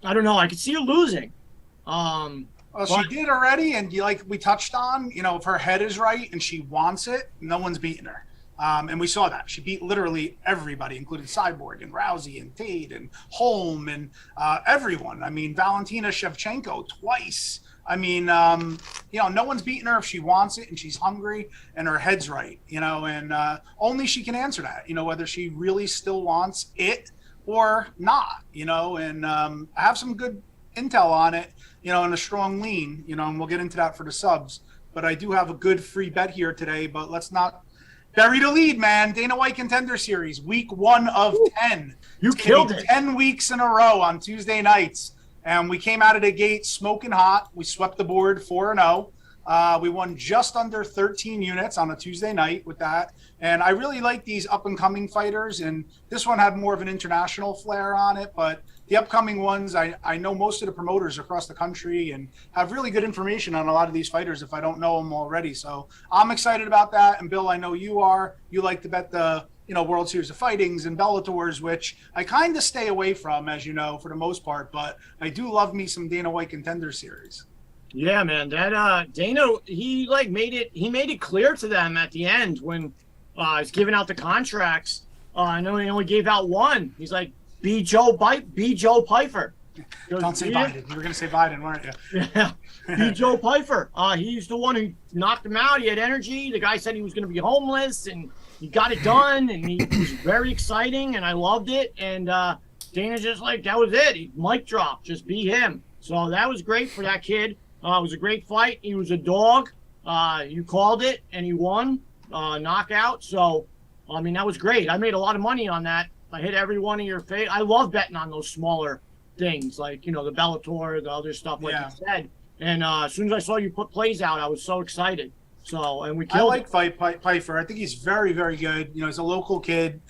I don't know. I could see her losing. Well, she did already, and we touched on, if her head is right and she wants it, no one's beating her. And we saw that. She beat literally everybody, including Cyborg and Rousey and Tate and Holm and everyone. I mean, Valentina Shevchenko twice. I mean, no one's beating her if she wants it and she's hungry and her head's right, and only she can answer that, whether she really still wants it or not, and I have some good intel on it, and a strong lean, and we'll get into that for the subs. But I do have a good free bet here today, but let's not bury the lead, man. Dana White Contender Series, week 1 of 10. You killed it. 10 weeks in a row on Tuesday nights. And we came out of the gate smoking hot. We swept the board 4-0. We won just under 13 units on a Tuesday night with that. And I really like these up-and-coming fighters. And this one had more of an international flair on it. But the upcoming ones, I know most of the promoters across the country and have really good information on a lot of these fighters if I don't know them already. So I'm excited about that. And, Bill, I know you are. You like to bet the World Series of Fightings and Bellators, which I kind of stay away from, as you know, for the most part. But I do love me some Dana White Contender Series. Yeah, man. That Dana, he made it clear to them at the end when he's giving out the contracts. I know he only gave out one. He's like, be Joe Pfeiffer. Don't say Biden. You were going to say Biden, weren't you? Yeah. Beat Joe Pfeiffer. He's the one who knocked him out. He had energy. The guy said he was going to be homeless, and he got it done, and he was very exciting, and I loved it. And Dana's just like, that was it. He mic drop. Just be him. So that was great for that kid. It was a great fight. He was a dog. You called it, and he won. Knockout. So, I mean, that was great. I made a lot of money on that. I hit every one of your face. I love betting on those smaller things, like, the Bellator, the other stuff, like you said. And as soon as I saw you put plays out, I was so excited. So, and we killed it. I like Pfeiffer. I think he's very, very good. He's a local kid.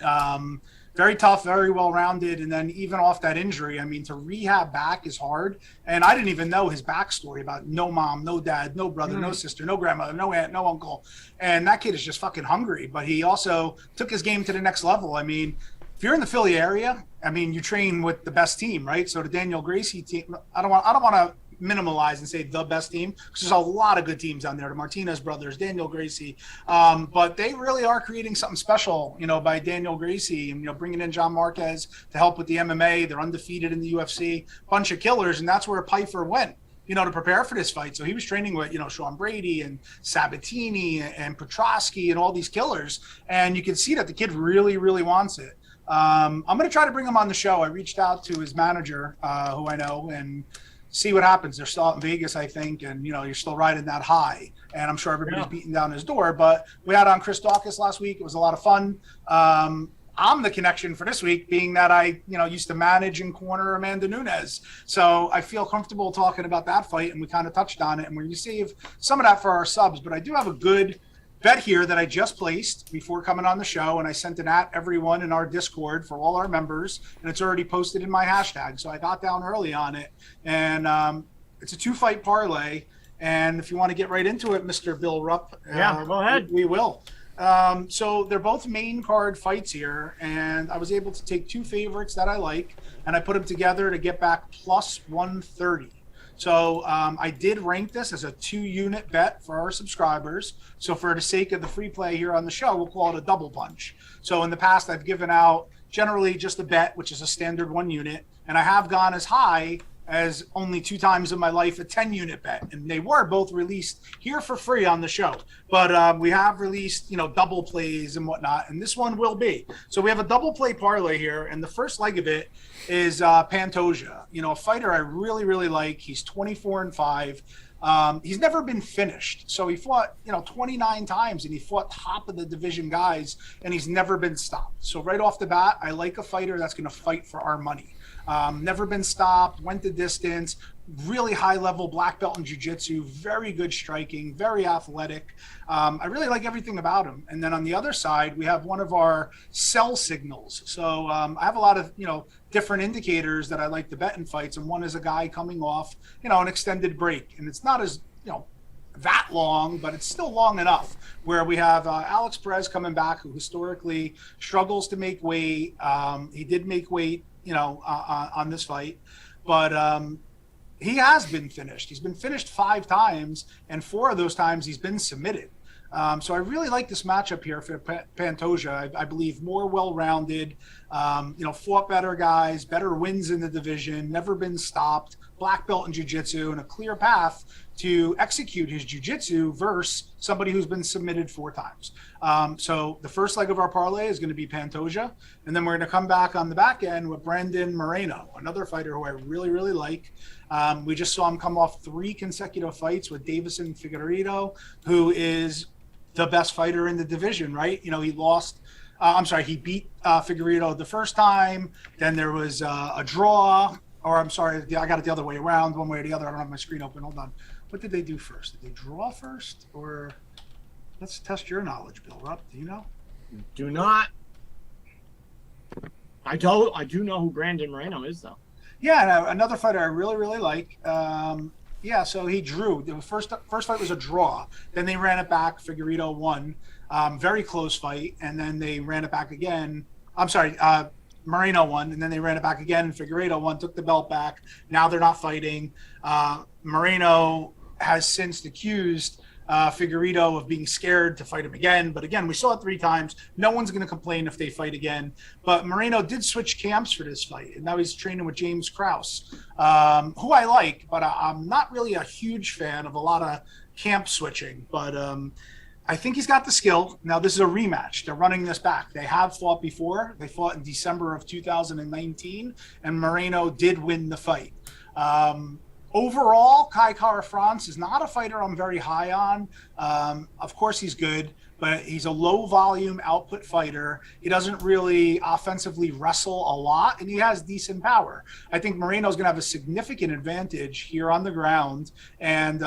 Very tough, very well-rounded, and then even off that injury, I mean, to rehab back is hard. And I didn't even know his backstory about no mom, no dad, no brother, no sister, no grandmother, no aunt, no uncle. And that kid is just fucking hungry. But he also took his game to the next level. I mean, if you're in the Philly area, I mean, you train with the best team, right? So the Daniel Gracie team, I don't want to minimalize and say the best team, because there's a lot of good teams down there, the Martinez brothers, Daniel Gracie, but they really are creating something special, by Daniel Gracie, and bringing in John Marquez to help with the MMA. They're undefeated in the UFC, bunch of killers, and that's where Pfeiffer went, to prepare for this fight. So he was training with Sean Brady and Sabatini and Petrosky and all these killers, and you can see that the kid really, really wants it. I'm going to try to bring him on the show. I reached out to his manager, who I know, and see what happens. They're still out in Vegas, I think, and you're still riding that high, and I'm sure everybody's beating down his door. But we had on Chris Dawkins last week. It was a lot of fun. I'm the connection for this week, being that I used to manage and corner Amanda Nunes, so I feel comfortable talking about that fight, and we kind of touched on it, and we're going to save some of that for our subs. But I do have a good bet here that I just placed before coming on the show, and I sent it at everyone in our Discord for all our members, and it's already posted in my hashtag. So I got down early on it, and it's a 2-fight parlay. And if you want to get right into it, Mr. Bill Rupp, go ahead. We will. So they're both main card fights here, and I was able to take 2 favorites that I like, and I put them together to get back plus 130. So I did rank this as a 2-unit bet for our subscribers. So for the sake of the free play here on the show, we'll call it a double punch. So in the past, I've given out generally just a bet, which is a standard 1 unit. And I have gone as high as only 2 times in my life a 10-unit bet. And they were both released here for free on the show. But we have released, double plays and whatnot. And this one will be. So we have a double play parlay here. And the first leg of it is Pantoja, a fighter I really, really like. He's 24-5. He's never been finished. So he fought, 29 times, and he fought top of the division guys, and he's never been stopped. So right off the bat, I like a fighter that's going to fight for our money. Never been stopped, went the distance, really high level black belt in jiu-jitsu, very good striking, very athletic. I really like everything about him. And then on the other side, we have one of our sell signals. So I have a lot of, different indicators that I like to bet in fights. And one is a guy coming off, an extended break. And it's not as, that long, but it's still long enough where we have Alex Perez coming back, who historically struggles to make weight. He did make weight, on this fight, but he has been finished. He's been finished 5 times, and 4 of those times he's been submitted. So I really like this matchup here for Pantoja. I believe more well-rounded, fought better guys, better wins in the division, never been stopped, black belt in jiu-jitsu, and a clear path to execute his jiu-jitsu versus somebody who's been submitted 4 times. So the first leg of our parlay is going to be Pantoja, and then we're going to come back on the back end with Brandon Moreno, another fighter who I really, really like. We just saw him come off 3 consecutive fights with Davison Figueiredo, who is the best fighter in the division, right? He lost. He beat Figueiredo the first time. Then there was a draw, or I got it the other way around, one way or the other. I don't have my screen open. Hold on. What did they do first? Did they draw first, or let's test your knowledge, Bill Rupp? Do you know? Do not. I do know who Brandon Moreno is, though. Yeah, another fighter I really, really like. So he drew. The first fight was a draw. Then they ran it back. Figueiredo won. Very close fight. And then they ran it back again. Moreno won. And then they ran it back again. Figueiredo won, took the belt back. Now they're not fighting. Moreno has since accused Figueiredo of being scared to fight him again. But again, we saw it 3 times. No one's going to complain if they fight again. But Moreno did switch camps for this fight, and now he's training with James Krause, who I like, but I'm not really a huge fan of a lot of camp switching. But I think he's got the skill. Now, this is a rematch. They're running this back. They have fought before. They fought in December of 2019, and Moreno did win the fight. Overall, Kai Kara-France is not a fighter I'm very high on. Of course, he's good, but he's a low-volume output fighter. He doesn't really offensively wrestle a lot, and he has decent power. I think Moreno's going to have a significant advantage here on the ground, and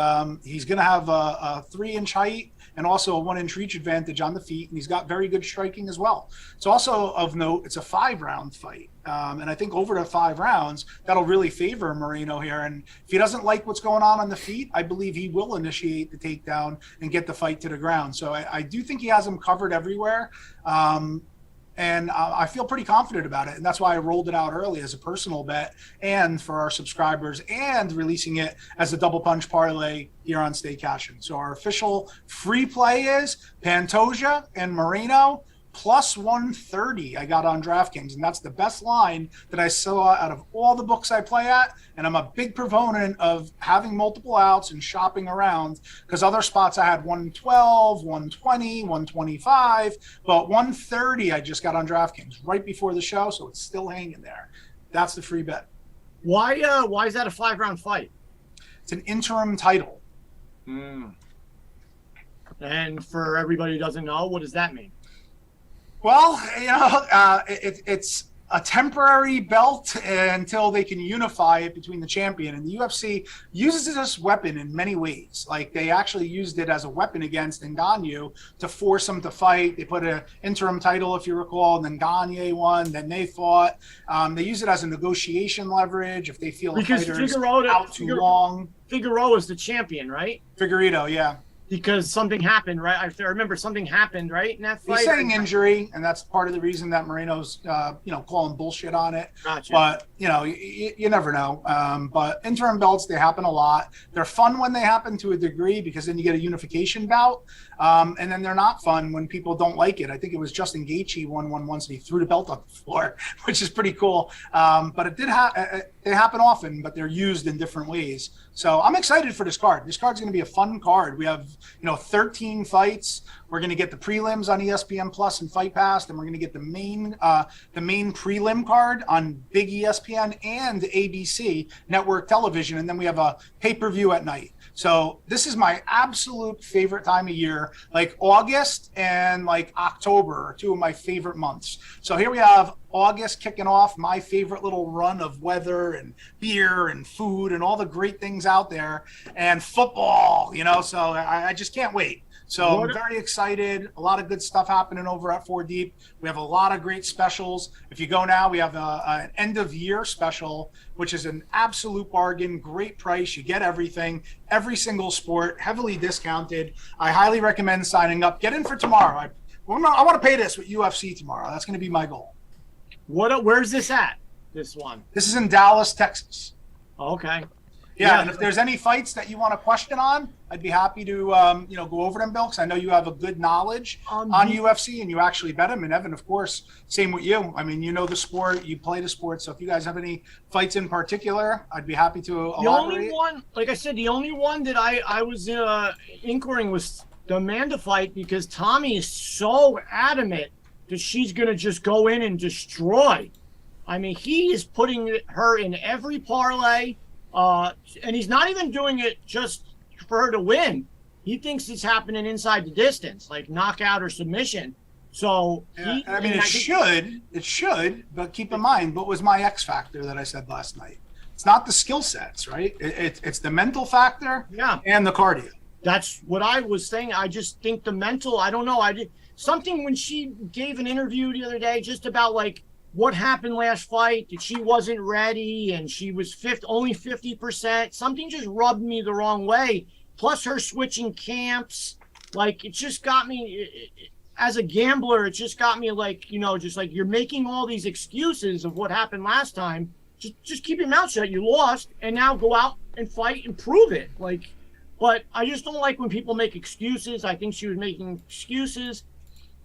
he's going to have a 3-inch height and also a 1-inch reach advantage on the feet, and he's got very good striking as well. It's also of note, it's a 5-round fight. And I think over the 5 rounds, that'll really favor Moreno here. And if he doesn't like what's going on the feet, I believe he will initiate the takedown and get the fight to the ground. So I do think he has him covered everywhere. And I feel pretty confident about it. And that's why I rolled it out early as a personal bet and for our subscribers, and releasing it as a double punch parlay here on Stay Cashin. So our official free play is Pantoja and Moreno plus 130 I got on DraftKings, and that's the best line that I saw out of all the books I play at. And I'm a big proponent of having multiple outs and shopping around, because other spots I had 112, 120, 125, but 130 I just got on DraftKings right before the show, so it's still hanging there. That's the free bet. Why is that a 5-round fight? It's an interim title. And for everybody who doesn't know, what does that mean? Well, it's a temporary belt until they can unify it between the champion. And the UFC uses this weapon in many ways. Like, they actually used it as a weapon against Ngannou to force him to fight. They put an interim title, if you recall, and then Ngannou won. Then they fought. They use it as a negotiation leverage if they feel a fighter's out too long. Figueroa is the champion, right? Figueiredo, yeah. Because something happened, right? I remember something happened, right, in that fight? He's saying injury, and that's part of the reason that Moreno's, calling bullshit on it. Gotcha. But, you never know. But interim belts, they happen a lot. They're fun when they happen to a degree, because then you get a unification bout. And then they're not fun when people don't like it. I think it was Justin Gaethje won one once, and he threw the belt on the floor, which is pretty cool. But it did they happen often, but they're used in different ways. So I'm excited for this card. This card's going to be a fun card. We have 13 fights. We're going to get the prelims on ESPN Plus and Fight Pass, and we're going to get the main prelim card on Big ESPN and ABC network television, and then we have a pay-per-view at night. So this is my absolute favorite time of year. Like, August and like October are 2 of my favorite months. So here we have August kicking off, my favorite little run of weather and beer and food and all the great things out there, and football, so I just can't wait. So I'm very excited. A lot of good stuff happening over at 4 Deep. We have a lot of great specials. If you go now, we have an end of year special, which is an absolute bargain, great price. You get everything, every single sport, heavily discounted. I highly recommend signing up. Get in for tomorrow. I want to pay this with UFC tomorrow. That's going to be my goal. Where's this at? This one? This is in Dallas, Texas. Okay. Yeah, and if there's any fights that you want to question on, I'd be happy to, go over them, Bill, because I know you have a good knowledge on UFC, and you actually bet them. And Evan, of course, same with you. I mean, you know the sport, you play the sport. So if you guys have any fights in particular, I'd be happy to elaborate. The only one, like I said, the only one that I was inquiring was the Amanda fight, because Tommy is so adamant that she's going to just go in and destroy. I mean, he is putting her in every parlay. And he's not even doing it just for her to win. He thinks it's happening inside the distance, like knockout or submission. So it should, but keep in mind, what was my X factor that I said last night? It's not the skill sets, right? It's the mental factor, and the cardio. That's what I was saying. I just think the mental, I don't know. I did something when she gave an interview the other day just about like what happened last fight, that she wasn't ready and she was only 50%. Something just rubbed me the wrong way. Plus her switching camps, like it just got me, as a gambler, it just got me like, just like you're making all these excuses of what happened last time. Just keep your mouth shut. You lost, and now go out and fight and prove it. Like, But I just don't like when people make excuses. I think she was making excuses.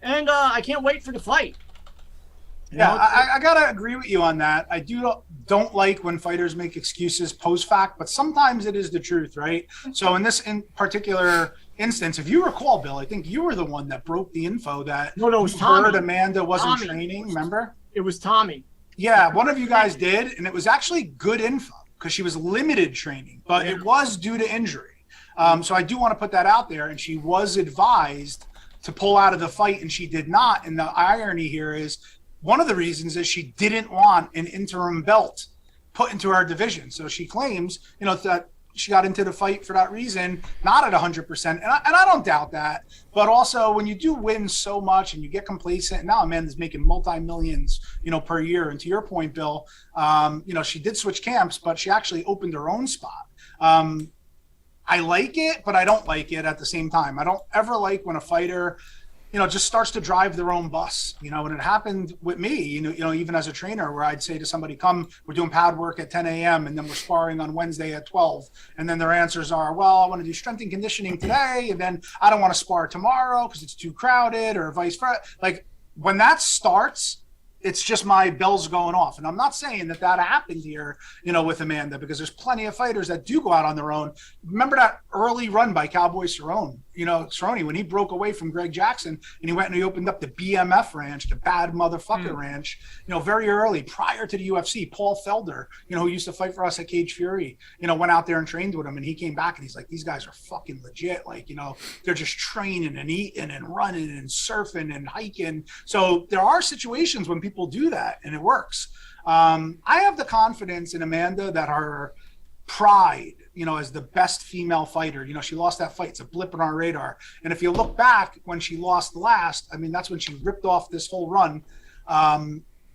And I can't wait for the fight. Yeah, I gotta agree with you on that. I don't like when fighters make excuses post fact, but sometimes it is the truth, right? So in this particular instance, if you recall, Bill, I think you were the one that broke the info that it was Tommy. Heard Amanda wasn't training. Remember? It was Tommy. Yeah, one of you guys did, and it was actually good info because she was limited training, but it was due to injury. So I do want to put that out there, and she was advised to pull out of the fight, and she did not. And the irony here is, one of the reasons is she didn't want an interim belt put into her division. So she claims, that she got into the fight for that reason, not at 100%. And I don't doubt that. But also, when you do win so much and you get complacent, and now Amanda's making multi-millions, per year. And to your point, Bill, she did switch camps, but she actually opened her own spot. I like it, but I don't like it at the same time. I don't ever like when a fighter just starts to drive their own bus, and it happened with me, even as a trainer, where I'd say to somebody, come, we're doing pad work at 10 a.m. and then we're sparring on Wednesday at 12. And then their answers are, well, I want to do strength and conditioning today. And then I don't want to spar tomorrow because it's too crowded, or vice versa. Like, when that starts, it's just my bells going off. And I'm not saying that happened here, with Amanda, because there's plenty of fighters that do go out on their own. Remember that early run by Cowboy Cerrone, Cerrone, when he broke away from Greg Jackson and he went and he opened up the BMF ranch, the bad motherfucker ranch, very early, prior to the UFC. Paul Felder, who used to fight for us at Cage Fury, went out there and trained with him, and he came back and he's like, these guys are fucking legit. Like, they're just training and eating and running and surfing and hiking. So there are situations when people do that and it works. I have the confidence in Amanda that her pride, as the best female fighter, she lost that fight. It's a blip on our radar. And if you look back when she lost last, that's when she ripped off this whole run.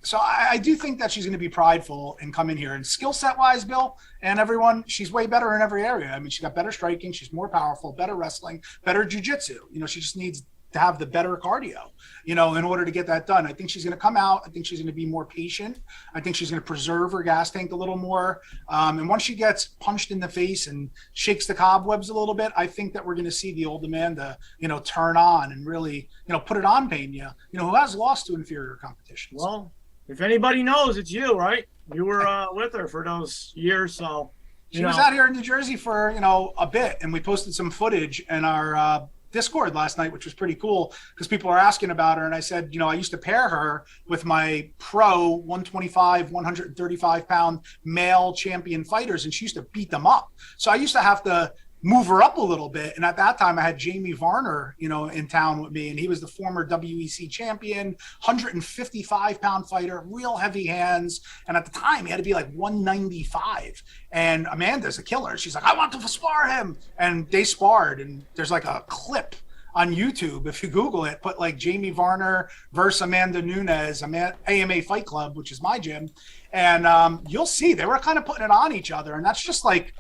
So I do think that she's going to be prideful and come in here. And skill set wise, Bill, and everyone, she's way better in every area. She's got better striking. She's more powerful, better wrestling, better jiu-jitsu. She just needs to have the better cardio, in order to get that done. I think she's going to come out. I think she's going to be more patient. I think she's going to preserve her gas tank a little more. And once she gets punched in the face and shakes the cobwebs a little bit, I think that we're going to see the old Amanda, turn on and really, put it on Pena, who has lost to inferior competitions. Well, if anybody knows, it's you, right? You were with her for those years, so. She was out here in New Jersey for, a bit, and we posted some footage in our Discord last night, which was pretty cool because people are asking about her. And I said, I used to pair her with my pro 125, 135 pound male champion fighters, and she used to beat them up. So I used to have to move her up a little bit. And at that time I had Jamie Varner, in town with me, and he was the former WEC champion, 155 pound fighter, real heavy hands. And at the time he had to be like 195. And Amanda's a killer. She's like, I want to spar him. And they sparred, and there's like a clip on YouTube, if you Google it, put like Jamie Varner versus Amanda Nunes, AMA Fight Club, which is my gym. And you'll see they were kind of putting it on each other. And that's just like,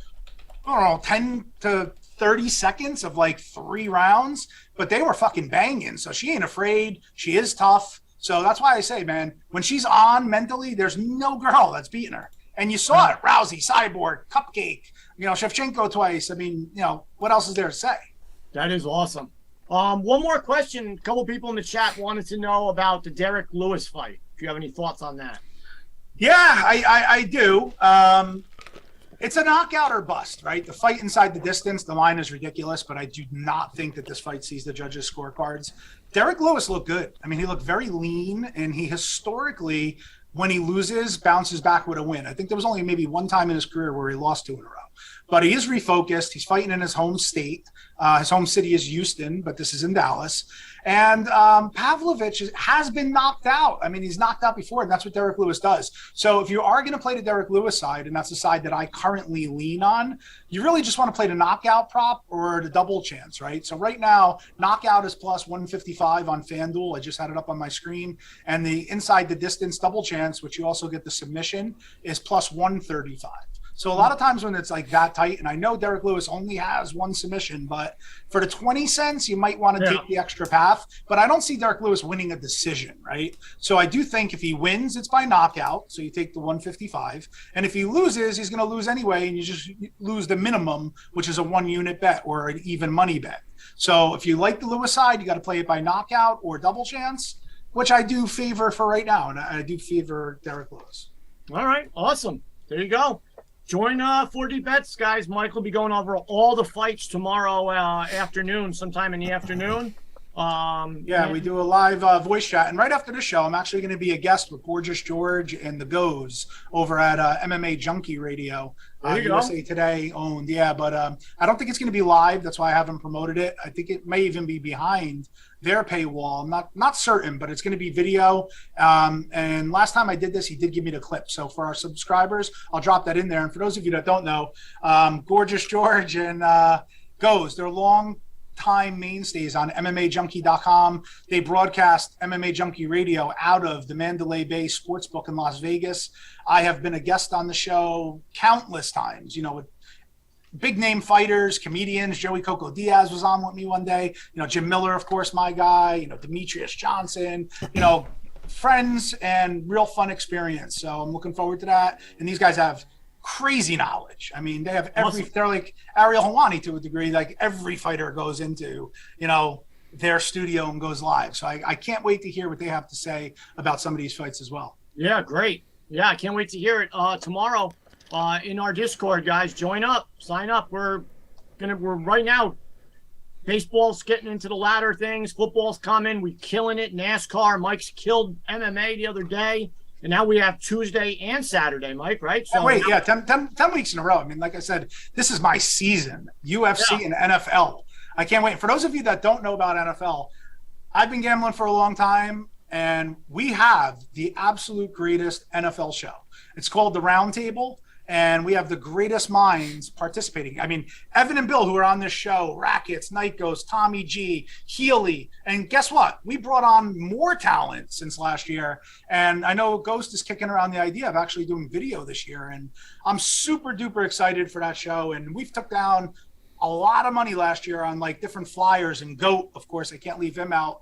I don't know, 10 to 30 seconds of like 3 rounds, but they were fucking banging. So she ain't afraid. She is tough. So that's why I say, man, when she's on mentally, there's no girl that's beating her. And you saw it, Rousey, Cyborg, Cupcake, Shevchenko twice. What else is there to say? That is awesome. One more question. A couple people in the chat wanted to know about the Derek Lewis fight. If you have any thoughts on that. Yeah, I do. It's a knockout or bust, right? The fight inside the distance, the line is ridiculous, but I do not think that this fight sees the judges' scorecards. Derek Lewis looked good. He looked very lean, and he historically, when he loses, bounces back with a win. I think there was only maybe one time in his career where he lost 2 in a row. But he is refocused. He's fighting in his home state. His home city is Houston, but this is in Dallas. And Pavlovich has been knocked out. He's knocked out before, and that's what Derek Lewis does. So if you are going to play the Derek Lewis side, and that's the side that I currently lean on, you really just want to play the knockout prop or the double chance, right? So right now, knockout is plus 155 on FanDuel. I just had it up on my screen. And the inside the distance double chance, which you also get the submission, is plus 135. So a lot of times when it's like that tight, and I know Derek Lewis only has one submission, but for the 20 cents, you might want to take the extra path. But I don't see Derek Lewis winning a decision, right? So I do think if he wins, it's by knockout. So you take the 155. And if he loses, he's going to lose anyway, and you just lose the minimum, which is a 1-unit bet or an even money bet. So if you like the Lewis side, you got to play it by knockout or double chance, which I do favor for right now. And I do favor Derek Lewis. All right. Awesome. There you go. Join 4D Bets, guys. Mike will be going over all the fights tomorrow afternoon, sometime in the afternoon. We do a live voice chat. And right after this show, I'm actually going to be a guest with Gorgeous George and the Goes over at MMA Junkie Radio. USA Today owned. Yeah, but I don't think it's going to be live. That's why I haven't promoted it. I think it may even be behind their paywall. I'm not certain, but it's going to be video. And last time I did this, he did give me the clip. So for our subscribers, I'll drop that in there. And for those of you that don't know, Gorgeous George and Goes, they're long-time mainstays on MMAJunkie.com. They broadcast MMA Junkie Radio out of the Mandalay Bay Sportsbook in Las Vegas. I have been a guest on the show countless times, with big name fighters, comedians. Joey Coco Diaz was on with me one day. Jim Miller, of course, my guy. Demetrius Johnson. Friends and real fun experience. So I'm looking forward to that. And these guys have crazy knowledge. I mean, they have they're like Ariel Helwani to a degree. Like every fighter goes into their studio and goes live. So I can't wait to hear what they have to say about some of these fights as well. Yeah, great. Yeah, I can't wait to hear it tomorrow. In our Discord, guys, join up, sign up. We're right now. Baseball's getting into the latter things. Football's coming. We're killing it. NASCAR. Mike's killed MMA the other day, and now we have Tuesday and Saturday, Mike. Right? So 10 weeks in a row. I mean, like I said, this is my season. UFC and NFL. I can't wait. For those of you that don't know about NFL, I've been gambling for a long time, and we have the absolute greatest NFL show. It's called The Round Table. And we have the greatest minds participating. I mean, Evan and Bill, who are on this show, Rackets, Night Ghost, Tommy G, Healy. And guess what? We brought on more talent since last year. And I know Ghost is kicking around the idea of actually doing video this year. And I'm super duper excited for that show. And we've took down a lot of money last year on like different flyers, and GOAT, of course, I can't leave him out.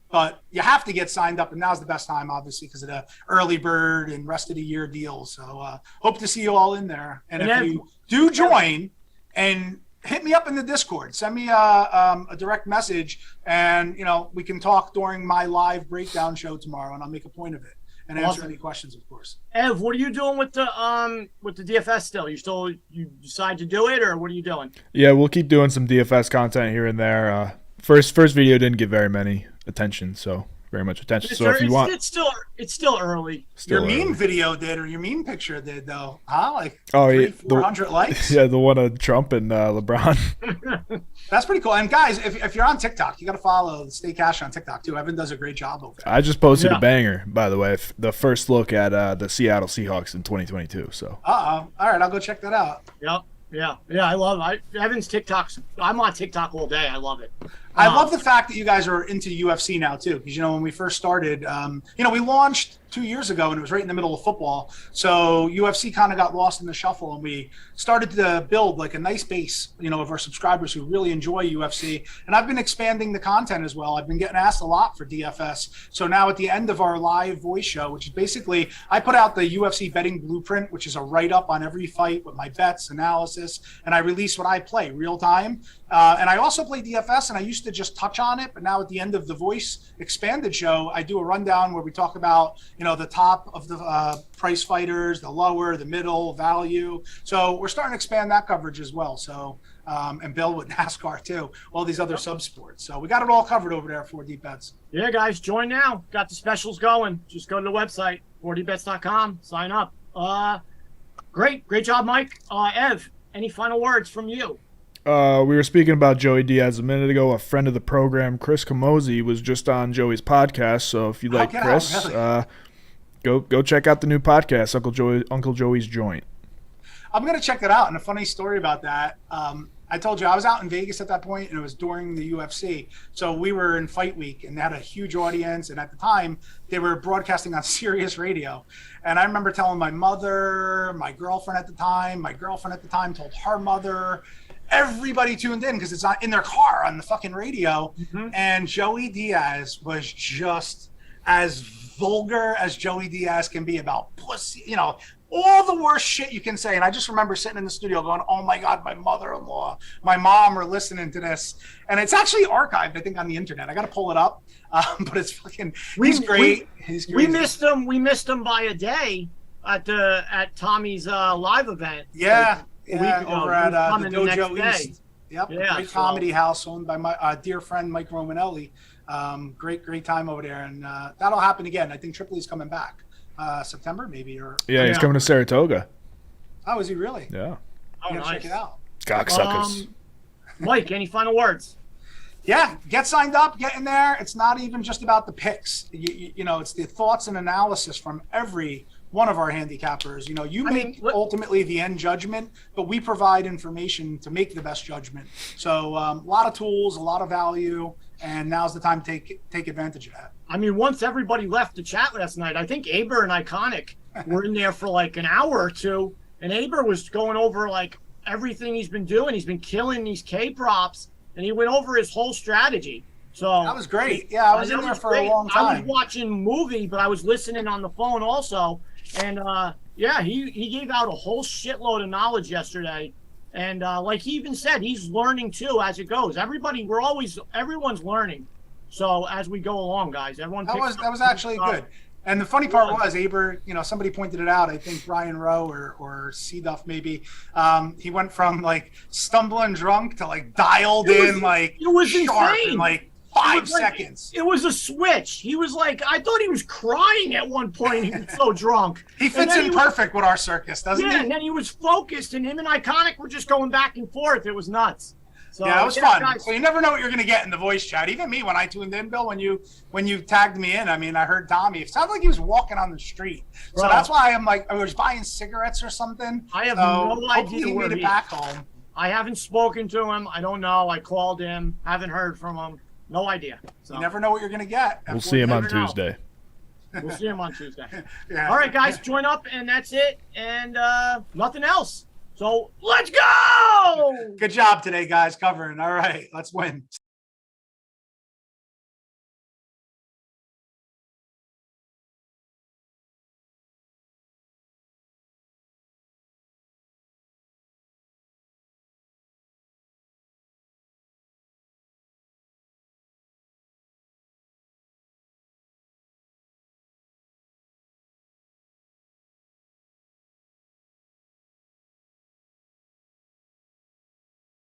But you have to get signed up, and now's the best time, obviously, because of the early bird and rest of the year deals. So hope to see you all in there. And if you do join, and hit me up in the Discord, send me a direct message, and we can talk during my live breakdown show tomorrow, and I'll make a point of it and answer any questions, of course. Ev, what are you doing with the DFS still? You decide to do it, or what are you doing? Yeah, we'll keep doing some DFS content here and there. First video didn't get very many attention, so very much attention. So if you want, it's still early. Your meme video did, or your meme picture did, though, huh? Like 400 likes. Yeah, the one of Trump and LeBron. That's pretty cool. And guys, if you're on TikTok, you got to follow Stay Cashin on TikTok too. Evan does a great job over there. I just posted a banger, by the way. The first look at the Seattle Seahawks in 2022. So. All right, I'll go check that out. Yep. Yeah, I love it. Evan's TikToks. I'm on TikTok all day. I love it. I love the fact that you guys are into UFC now too, because when we first started, we launched 2 years ago, and it was right in the middle of football. So UFC kind of got lost in the shuffle, and we started to build like a nice base, of our subscribers who really enjoy UFC. And I've been expanding the content as well. I've been getting asked a lot for DFS. So now at the end of our live voice show, which is basically, I put out the UFC betting blueprint, which is a write-up on every fight with my bets, analysis, and I release what I play real time. And I also play DFS, and I used to just touch on it, but now at the end of the voice expanded show, I do a rundown where we talk about, the top of the price fighters, the lower, the middle, value. So we're starting to expand that coverage as well. So, and Bill with NASCAR too, all these other sub sports. So we got it all covered over there for 4D Bets. Yeah, guys, join now. Got the specials going. Just go to the website, 4dbets.com, sign up. Great job, Mike. Ev, any final words from you? We were speaking about Joey Diaz a minute ago. A friend of the program, Chris Camozzi, was just on Joey's podcast. So if you like Chris, go check out the new podcast, Uncle Joey's Joint. I'm going to check that out. And a funny story about that, I told you I was out in Vegas at that point, and it was during the UFC. So we were in fight week, and they had a huge audience. And at the time, they were broadcasting on Sirius Radio. And I remember telling my mother, my girlfriend at the time told her mother. Everybody tuned in because it's on in their car on the fucking radio. Mm-hmm. And Joey Diaz was just as vulgar as Joey Diaz can be about pussy, you know, all the worst shit you can say. And I just remember sitting in the studio going, oh my God, my mother-in-law, my mom are listening to this. And it's actually archived, I think, on the internet. I got to pull it up. But it's fucking, he's great. He's we missed him by a day at Tommy's live event. Yeah. Like, over at the Dojo East. Yep. Yeah, great comedy house owned by my dear friend, Mike Romanelli. Great time over there. And that'll happen again. I think Tripoli's coming back. September maybe, or he's coming to Saratoga. Oh, is he really? Yeah. Oh, nice. Check it out. Cocksuckers. Mike, any final words? Yeah, get signed up, get in there. It's not even just about the picks. You know, it's the thoughts and analysis from every one of our handicappers. You know, you make ultimately the end judgment, but we provide information to make the best judgment. So a lot of tools, a lot of value, and now's the time to take advantage of that. I mean, once everybody left the chat last night, I think Aber and Iconic were in there for like an hour or two, and Aber was going over like everything he's been doing. He's been killing these K-props, and he went over his whole strategy. So that was great. Yeah, I was in there for a long time. I was watching movie, but I was listening on the phone also. And he gave out a whole shitload of knowledge yesterday. And like he even said, he's learning too as it goes. Everyone's learning. So as we go along, guys, that was actually good. And the funny part was, Aber, you know, somebody pointed it out. I think Brian Rowe or C Duff maybe. He went from like stumbling drunk to like dialed in, like it was sharp insane. in like 5 seconds. It was a switch. He was like, I thought he was crying at one point. He was so drunk. He fits in perfect with our circus, doesn't he? Yeah, and then he was focused, and him and Iconic were just going back and forth. It was nuts. So, yeah, it was fun. Guys. So you never know what you're going to get in the voice chat. Even me, when I tuned in, Bill, when you tagged me in, I mean, I heard Tommy. It sounded like he was walking on the street. So that's why I'm like, I was buying cigarettes or something. I have no idea he where made it back home. I haven't spoken to him. I don't know. I called him. Haven't heard from him. No idea. So. You never know what you're going to get. We'll see him on Tuesday. We'll see him on Tuesday. Yeah. All right, guys, join up, and that's it. And nothing else. So let's go! Good job today, guys, covering. All right, let's win.